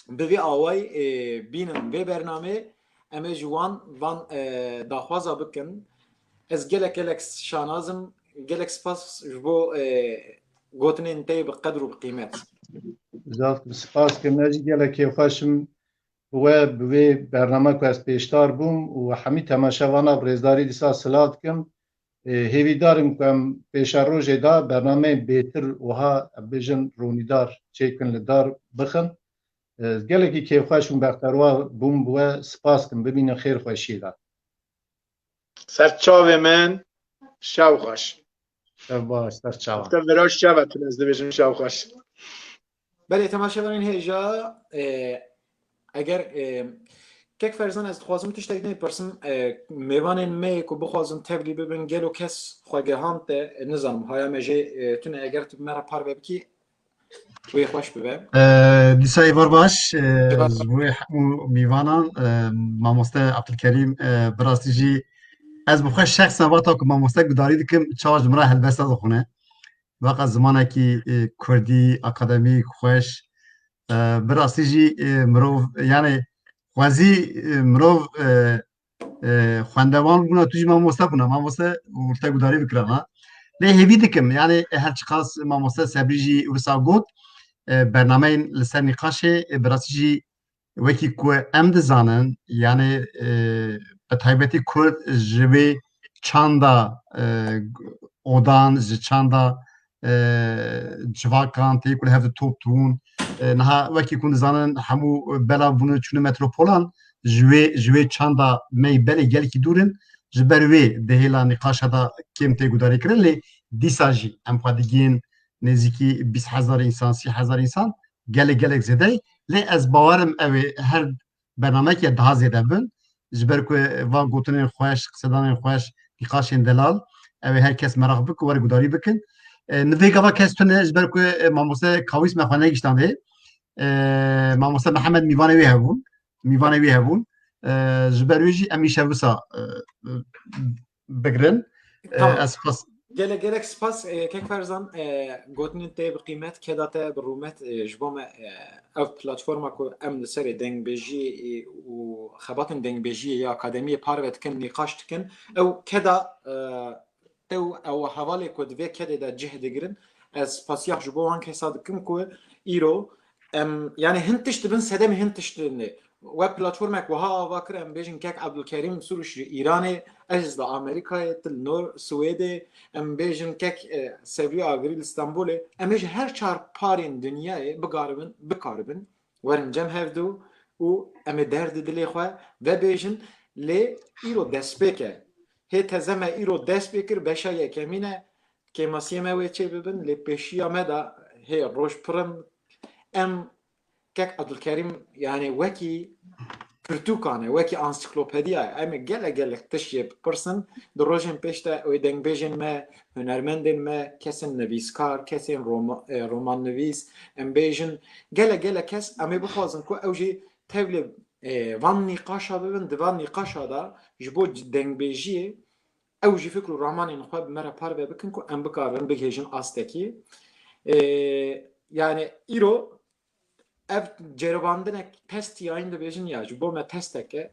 به آوای بینن به برنامه امی جوان وان داخوازا بکن از گلک شانازم گلک سپاس جبو گوتن انتای بقدر و بقیمت سپاس که نجی گلکی خوشم و به برنامه که از پیشتار بوم و همی تماشاوانا برزداری دیسا سلات کم هیوی دارم که پیش روز دا برنامه بهتر وها بیجن رونیدار چیکن لدار بخن گلکی که خوشم بختروا بوم و سپاس کم ببینن خیر خوشی دا سرچاو من شو خوش باش سرچاو تا براش شو تو نزد بیجن شو خوش بله تماشاوانین هیجا اگر که فرزان از خوازم تشتاق نپرسم میوانین می که بخوازم تبلی ببین گلو کس خواگهان ته نظام های مجه تونه اگر تو مرا پار ببکی توی خوش ببه دیسای وار باش روی میوانان ماموسته عبدالکریم براستی جی از بخواه شخصا واتا که ماموسته گداری دکم چارج مرا هلبسته دخونه Vaqa zimanekî Kurdî akademîk xweş bi rastî jî mirov yani xwezî mirov xwendevan bûna tu jî mamoste bûne mamoste û te gudarî bikirin ha lê hêvî dikim yani her çi qas mamoste Sebrî jî wisa got bernameyên li ser nîqaşê bi rastî jî wekî ku em dizanin yani bi taybetî Kurd ji vê çanda odan ji çanda civakan tê ku li hev top dibûn niha wekî ku dizanin hemû bela bûne çûne metropolan ji vê çanda mey belê gelekî dûrin ji ber wê dihêla nîqaşa da kêm tê gudarî kirin lê dîsa jî em xwe digihên nêzîkî 20,000 însan 30,000 însan gelek zêde lê ez bawerim ew ê her bernamekê daha zêde bin ji ber ku van gotinên xweş qsedanên xweş nîqaşên delal ew ê her kes merak bik û were gudarî bikin nivê gava kes tune ji ber ku mamoste kawîs me xwe negiştan vê mamoste Mihemed mîvanê wê hebûn ji ber wê jî em îşev wisa bigirin Tamam. ez spas Gelek spas kek ferzan gotinên te bi qîmet keda te bi rûmet ji bo me ev platforma ku em li serê dengbêjiyê û xebatên dengbêjiyê ya akademiyê parve dikin nîqaş dikin ew keda te ew hevalê ku divê kedê de cih digirin ez spasiyah ji bo wan kesa dikim ku îro em yani hin tişt dibin sedemê hin tişt dibin web platformek wiha ava kir em bêjin kek Abdulkerîm Sûruş ji Îranê ez li Amerîkayê til nor Swêdê em bêjin kek Seviye Agirî li İstanbulê em ê ji her çar parên dinyayê bikaribin werin cem hevdû û em ê derdê dilê xwe vebêjin lê îro destpêk e hê teze me îro dest pê kir beşa yekemîn e kêmasiyê me wê çê bibin lê pêşiya me da hê roj pirin em kek Abdulkerîm yani wekî pirtûkan e wekî ansiklopediya ye em ê gelek tiştê bipirsin di rojên pêş de wê dengbêjên me hunermendên me kesên nivîskar kesên romannivîs em bêjin gelek kes em ê bixwazin ku ew jî tevlê van nîqaşa bibin di van nîqaşa da ji bo dengbêjiyê ew jî fikr û ramanên xwe bi me re parve bikin ku em bikarin bigêjin astekî yani îro ev ceribandine test yayın dibêjin ya ji bo me testeke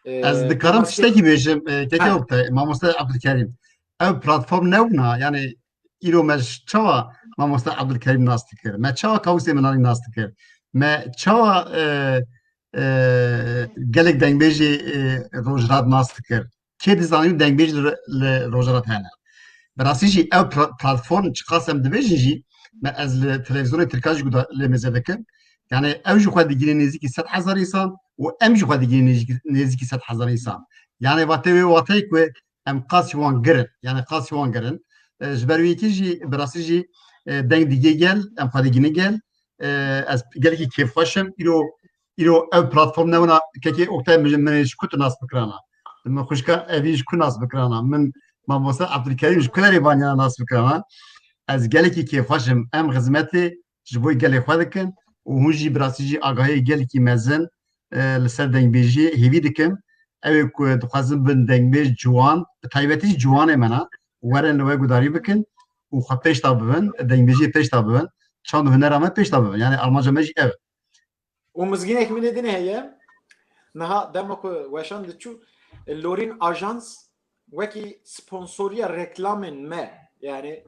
ez dikarim tiştekî bêjim keke Oktay mamoste Abdulkerîm ev platform nebûna yani îro me çawa mamoste Abdulkerîm nas dikir me çawa kawîsê min anî nas dikir me çawa gelek dengbêjê rojhilat nas dikir kê dizanî dengbêj li rojhilat hene bi rastî jî ev platform çi qas em dibêjin jî me ez li televizyonê Tirkiye jî lê mêze dikim yani ew jî xwe digihîne nêzîkî 100,000 însan û em jî xwe digihîne nêzîkî 100,000 însan yani watê wê wateyê ku em qasî wan girin yani qasî wan girin ji ber wê jî bi rastî jî deng digê gel em xwe digihîne gel ez gelekî kêfxweşim îro ev platform nebûna kekê Oktay min ji ku tu nas bikirana min xwişka evî ji ku nas bikirana min mamoste Abdulkerîm ji ku derê vaniya nas bikirana ez gelekî kêfxweşim em xizmetê ji bo gelê xwe dikin û hûn jî bi rastî jî agahiyê gelekî mezin li ser dengbêjiyê hêvî dikim ew ê ku dixwazin bin dengbêj ciwan bi taybetî jî ciwanê me na werin li we gudarî bikin û xwe pêş da bibin dengbêjiyê pêş da bibin çand û hunera me pêş da bibin yani armanca me jî ev û mizgînek min ê dinê heye niha dema ku weşan diçû lorîn ajans wekî sponsoriya reklamên me yani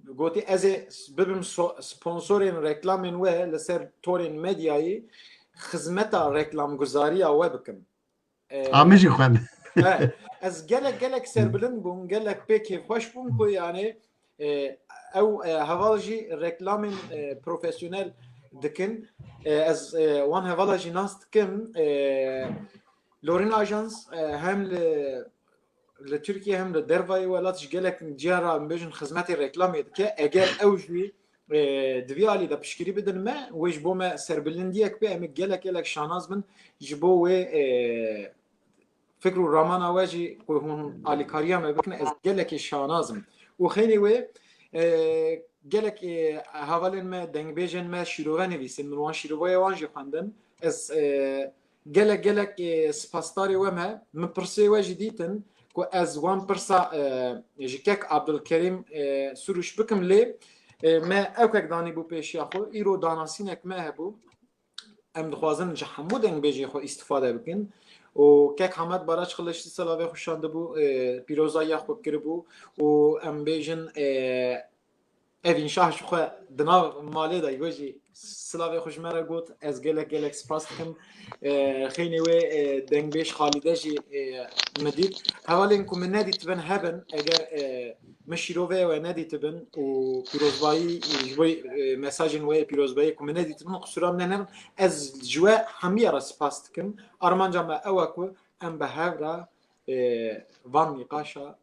gotî ez ê bibim sponsorên reklamên we li ser torên medyayê xizmeta reklamguzariya we bikim amê jî xwend ez gelek serbilind bûm gelek pê kêfxweş bûm ku yani ew heval jî reklamên profesyonel dikin ez wan hevala jî nas dikim Lorîn Ajans hem li Tirkiye hem li dervayê welat ji gelek ciyara em bêjin xizmetê reklamê dike eger ew jî divî alî de piştgirî bidin me wê ji bo me serbilindiyek bê em ê gelek şanaz bin ji bo wê fikr û ramana we jî ku hûn alîkariya me bikin ez gelekê şanazim û xênî wê gelek hevalên me dengbêjên me şîrove nivîsin min wan şîroveyê wan jî xwendin ez gelek spasdarê we me min pirsê we jî dîtin ku کو از وان پرسا جکک عبدالکریم سروش بکم لی ما اوکک دانی بو پیشیا خو ایرو داناسینک ما هبو ام دخوازن جه همو دنگ بیجی خو استفاده بکن و کک حمد براش خلشتی سلاوه خوشانده بو پیروزایی خو کربو و ام بیجن evin şah şu xwe di nav malê de wê jî silavê xwe ji me re got ez gelek spas dikim xênê wê dengbêj Xalîde jî min dît hevalên ku min nedîtibin hebin eger min şîrovê we nedîtibin û pîrozbayî ji bo mesajên wê pîrozbayî ku min nedîtibin qusura min hebin ez ji we hemîya re spas dikim armanca me ew e ku em bi hev re van nîqaşa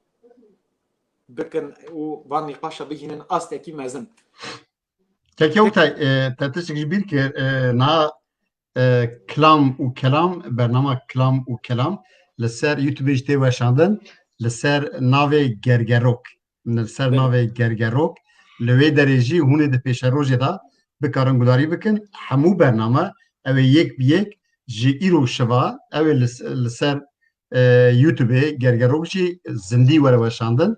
بکن و وان نقاشا بگینن استکی مزن Keke Oktay, tetişik bir ki na Klam û Kelam bernama Klam û Kelam li ser YouTube jî tê weşandin li ser navê Gergerok li ser navê Gergerok li wê derê jî hûn ê di pêşerojê da bikarin gudarî bikin hemû bername ew ê yek bi yek ji îro şiva ew ê li ser YouTubeê Gergerok jî zindî were weşandin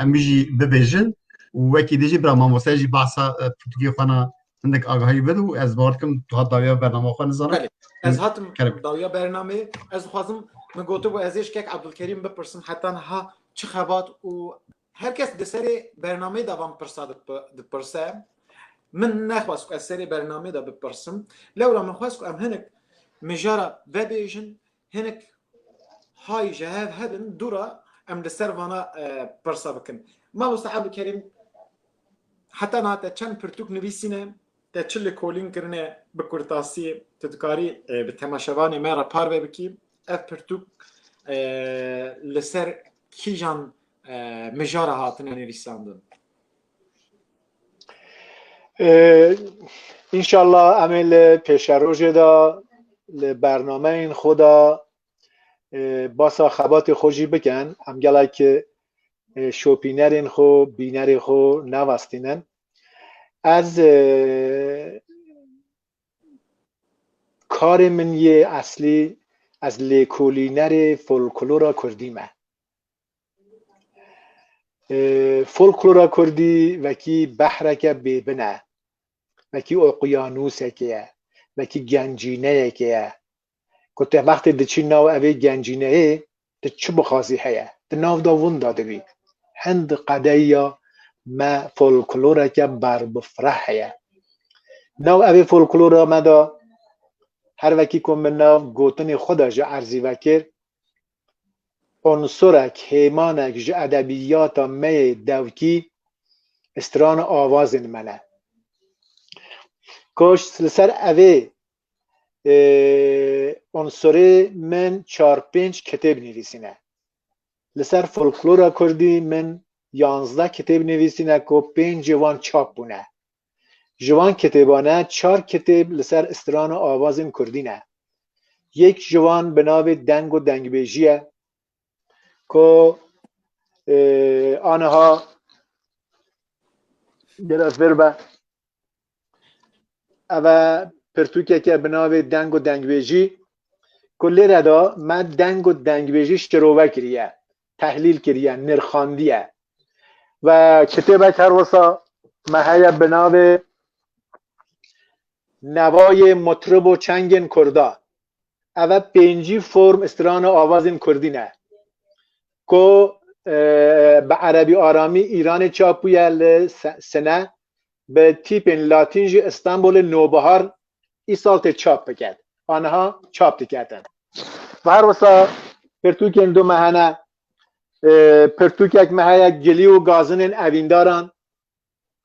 em jî bibêjin û wekî dî jî bira mamoste jî behsa pirtûkê xwe na hindek agahî bid û ez bar dikim tu hat dawiya bername xwe nizanim ez hatim dawiya bernamê ez dixwazim min gotibû ez ê ji kek Abdulkerîm bipirsim heta niha çi xebat û herkes di serê bernamê de van pirsa dipirse min nexwaz ku ez serê bernamê de bipirsim lewra min xwaz ku em hinek mijara vebêjin hinek hay ji hev hebin dûra ام لسر وانا پرسا بکن ما مستحب کریم حتی نه تا چند پرتوک نویسینه تا چل کولین کرنه بکورتاسی تدکاری به تماشاوانی ما را پار بکی اف پرتوک لسر کیجان مجاره هاتنه نویساندن انشالله عمل پیشروژه دا برنامه این خدا باسا خبات خوشی بکن هم گلای که شوپینرین خو بینری خو نوستینن از کار من یه اصلی از لیکولینر فولکلورا کردیمه فولکلورا کردی وکی بحرکه بیبنه وکی اقیانوسه که وکی گنجینه که که وقتی دچی ناو اوی گنجینه ای ده چه بخوازی هیه ده ناو دا وون داده بی هند قدیا ما فولکلوره که بر بفرح هیه ناو اوی فولکلوره ما دا هر وکی کن من ناو گوتن خدا جا عرضی وکر عنصرک هیمانک جا ادبیات می دوکی استران آوازن منه کش سر اوی عنصره من 4-5 کتاب نویسینه لسر فولکلورا کردی من 11 کتاب نویسینه که 5 جوان چاپ بونه جوان کتابانه 4 کتاب لسر استران و آوازن کردینه یک جوان به نام دنگ و دنگ بیجیه که آنها گرفت بربه اوه پرتوکه که به نام دنگ و دنگویجی کلی ردا من دنگ و دنگویجی شروع کریه تحلیل کریه نرخاندیه و کتابه کروسا محیه به نام نوای مطرب و چنگن کردا اوه 5 فرم استران آوازین کردینه که به عربی آرامی ایران چاپویه سنه به تیپ لاتینج استانبول نوبهار ای سالت چاپ بکرد آنها چاپ کردن و هر وسا پرتوک این دو مهنه پرتوک یک مهنه گلی و گازن اوین دارن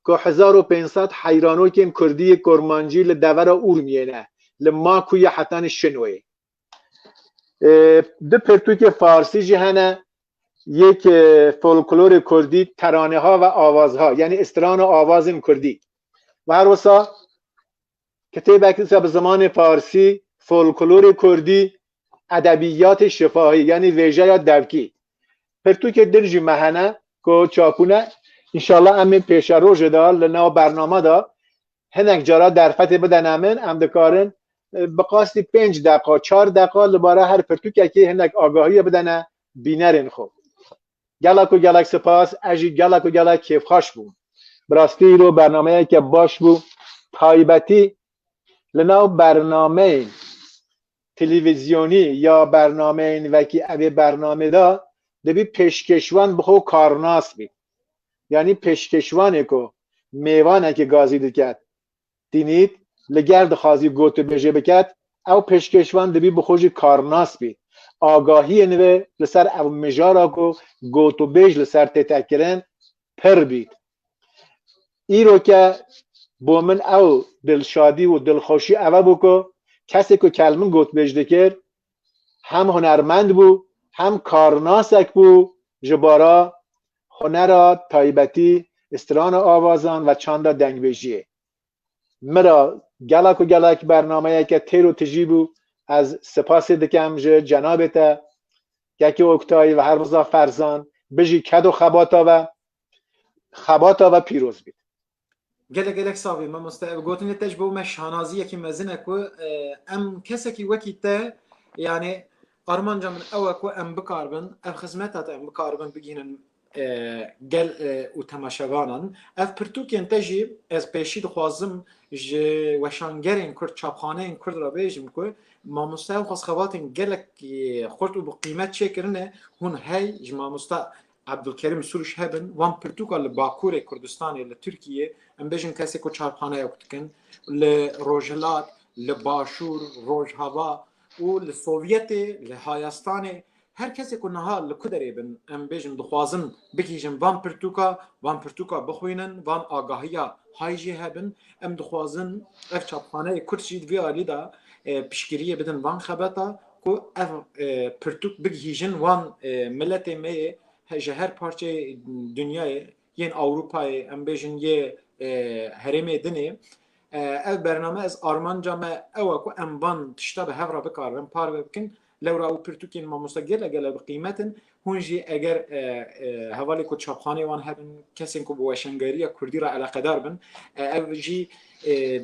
که 1500 حیرانو که این کردی کرمانجی لدور اور میینه لما کوی حتن شنوی دو پرتوک فارسی جهنه یک فولکلور کردی ترانه ها و آوازها یعنی استران و آوازن کردی و هر وسا کتاب به زمان فارسی فولکلور کردی ادبیات شفاهی یعنی ویژه یا دوکی پرتوک درجی مهنه که چاپونه انشالله همین پیش روش دا لنا برنامه دا هنک جارا در فتح بدن هم دکارن بقاستی 5 دقیقه 4 دقیقه لباره هر پرتوک که هنک آگاهی بدنه بینرین خو گلک و گلک سپاس اجی گلک و گلک کیف خوش بوم براستی رو برنامه که باش بو تایبتی لناو برنامه تلویزیونی یا برنامه این وکی اوی برنامه دا دبی پشکشوان بخو کارناس بی یعنی پشکشوانه که میوانه که گازی دکت دینید لگرد خازی گوتو بجه بکت او پشکشوان دبی بخوشی کارناس بی آگاهی نوه لسر او مجارا که گوتو بج لسر تتکرن پر بید ای رو که با من او دلشادی و دلخوشی اوه بو که کسی که کلمه گوت بجده کرد هم هنرمند بو هم کارناسک بو جبارا هنر تایبتی استران آوازان و چاندا دنگ بجیه مرا گلک و گلک برنامه که تیر و تجی بو از سپاس دکم جنابتا یکی اکتایی و هر روزا فرزان بجی کد و خباتا و پیروز بید گله گله ساوی ما مستعد گوتنی تجربه ما شانازی کی مزنه کو ام کسی کی وکی ته يعني ارمانجا من اول کو ام بکاربن اف خدمتات ام بکاربن بگینن گل و تماشاوانن اف پرتوکین تجی از پیشی خوازم ج وشانگرین کرد چاپخانه کرد را بیجم کو ما مستعد خاص خواتین گلک خورد و بقیمت چکرنه هون هی جما مستعد عبدالکریم سروش هبن وان پرتوکا لباکور کردستانی لترکیه ام بیجن کسی کو چاپخانه یکتکن لروجلات لباشور روجهوا و لسوویت لهایستان هر کسی که نها لکدری بن ام بیجن دخوازن بکیجن وان پرتوکا بخوینن وان آگاهیا هایجی هبن ام دخوازن اف چاپخانه کرد وی آلی دا پشگیریه بدن وان خبتا کو اف پرتوک بگیجن وان ملت می هر پارچه دنیای ین اروپای ام بیجن یه هرمه دنی ev bername ez armanca me ew ku em van tişta bi hev re bikarin par bikin lewra û pirtûkên mamoste gele bi qîmetin hûn jî eger hevalê ku çapxanê wan hebin kesên ku bi weşangeriya Kurdî re eleqedar bin ev jî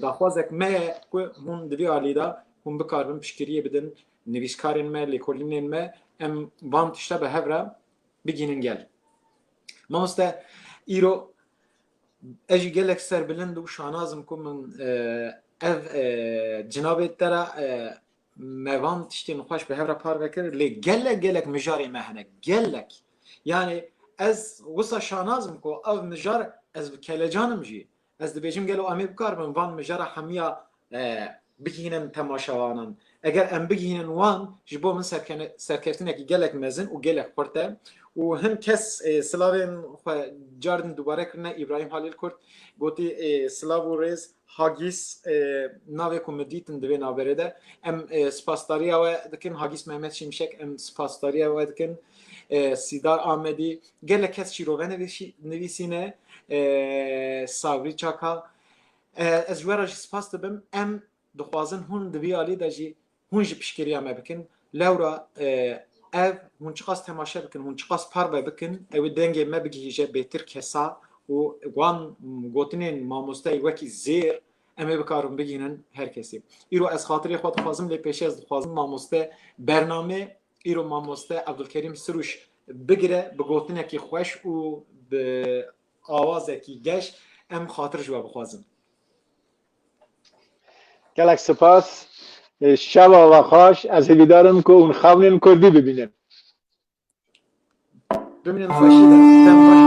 daxwazek me ye ku hûn di vî alî de hûn bikarbin piştgiriyê bidin nivîskarên me lêkolînên me em van tişta bi hev re bigînin gel mamoste îro اجي قالك سر بلند وشانازمكم من اف جنابت ترى ميوان تشتي نخواش بهفرة بار بكر لي قالك مجاري مهنك قالك يعني از وصا شانازمكو اف مجار از كالجانم جي از دبيجم قالوا امي بكار من وان مجارة حمية بگینن تماشاوانن اگر ام بگینن وان جبو من سرکفتنه که گلک مزن و گلک پرته و هم کس سلاوین جاردن دوباره کرنه ابراهیم حلیل کرد گوتی سلاو ریز هاگیس ناوی کومدیتن دوی نابرده ام سپاسداریا و دکن هاگیس محمد شمشک ام سپاسداریا و دکن سیدار آمدی گلک کس شیروه نویسینه ساوری چاکا از جوارا جی سپاس دبم ام دخوازن هون دوی آلی دا جی هون جی پشکریا ما بکن لورا ev hûn çiqas temaşe bikin hûn çiqas parve bikin ew dengê me bigihîje bêtir kesa û wan gotinên mamosteyê wekî zêr em ê bikarin bigînin her kesî îro ez xatirê xwe dixwazim lê pêşê ez dixwazim mamoste bername îro mamoste Abdulkerim Sirûş bigire bi gotinekî xweş û bi awazekî geş em xatir ji we bixwazin gelek spas شب و خوش از هویدارم که اون خونین کردی ببینیم ببینین خوشی ده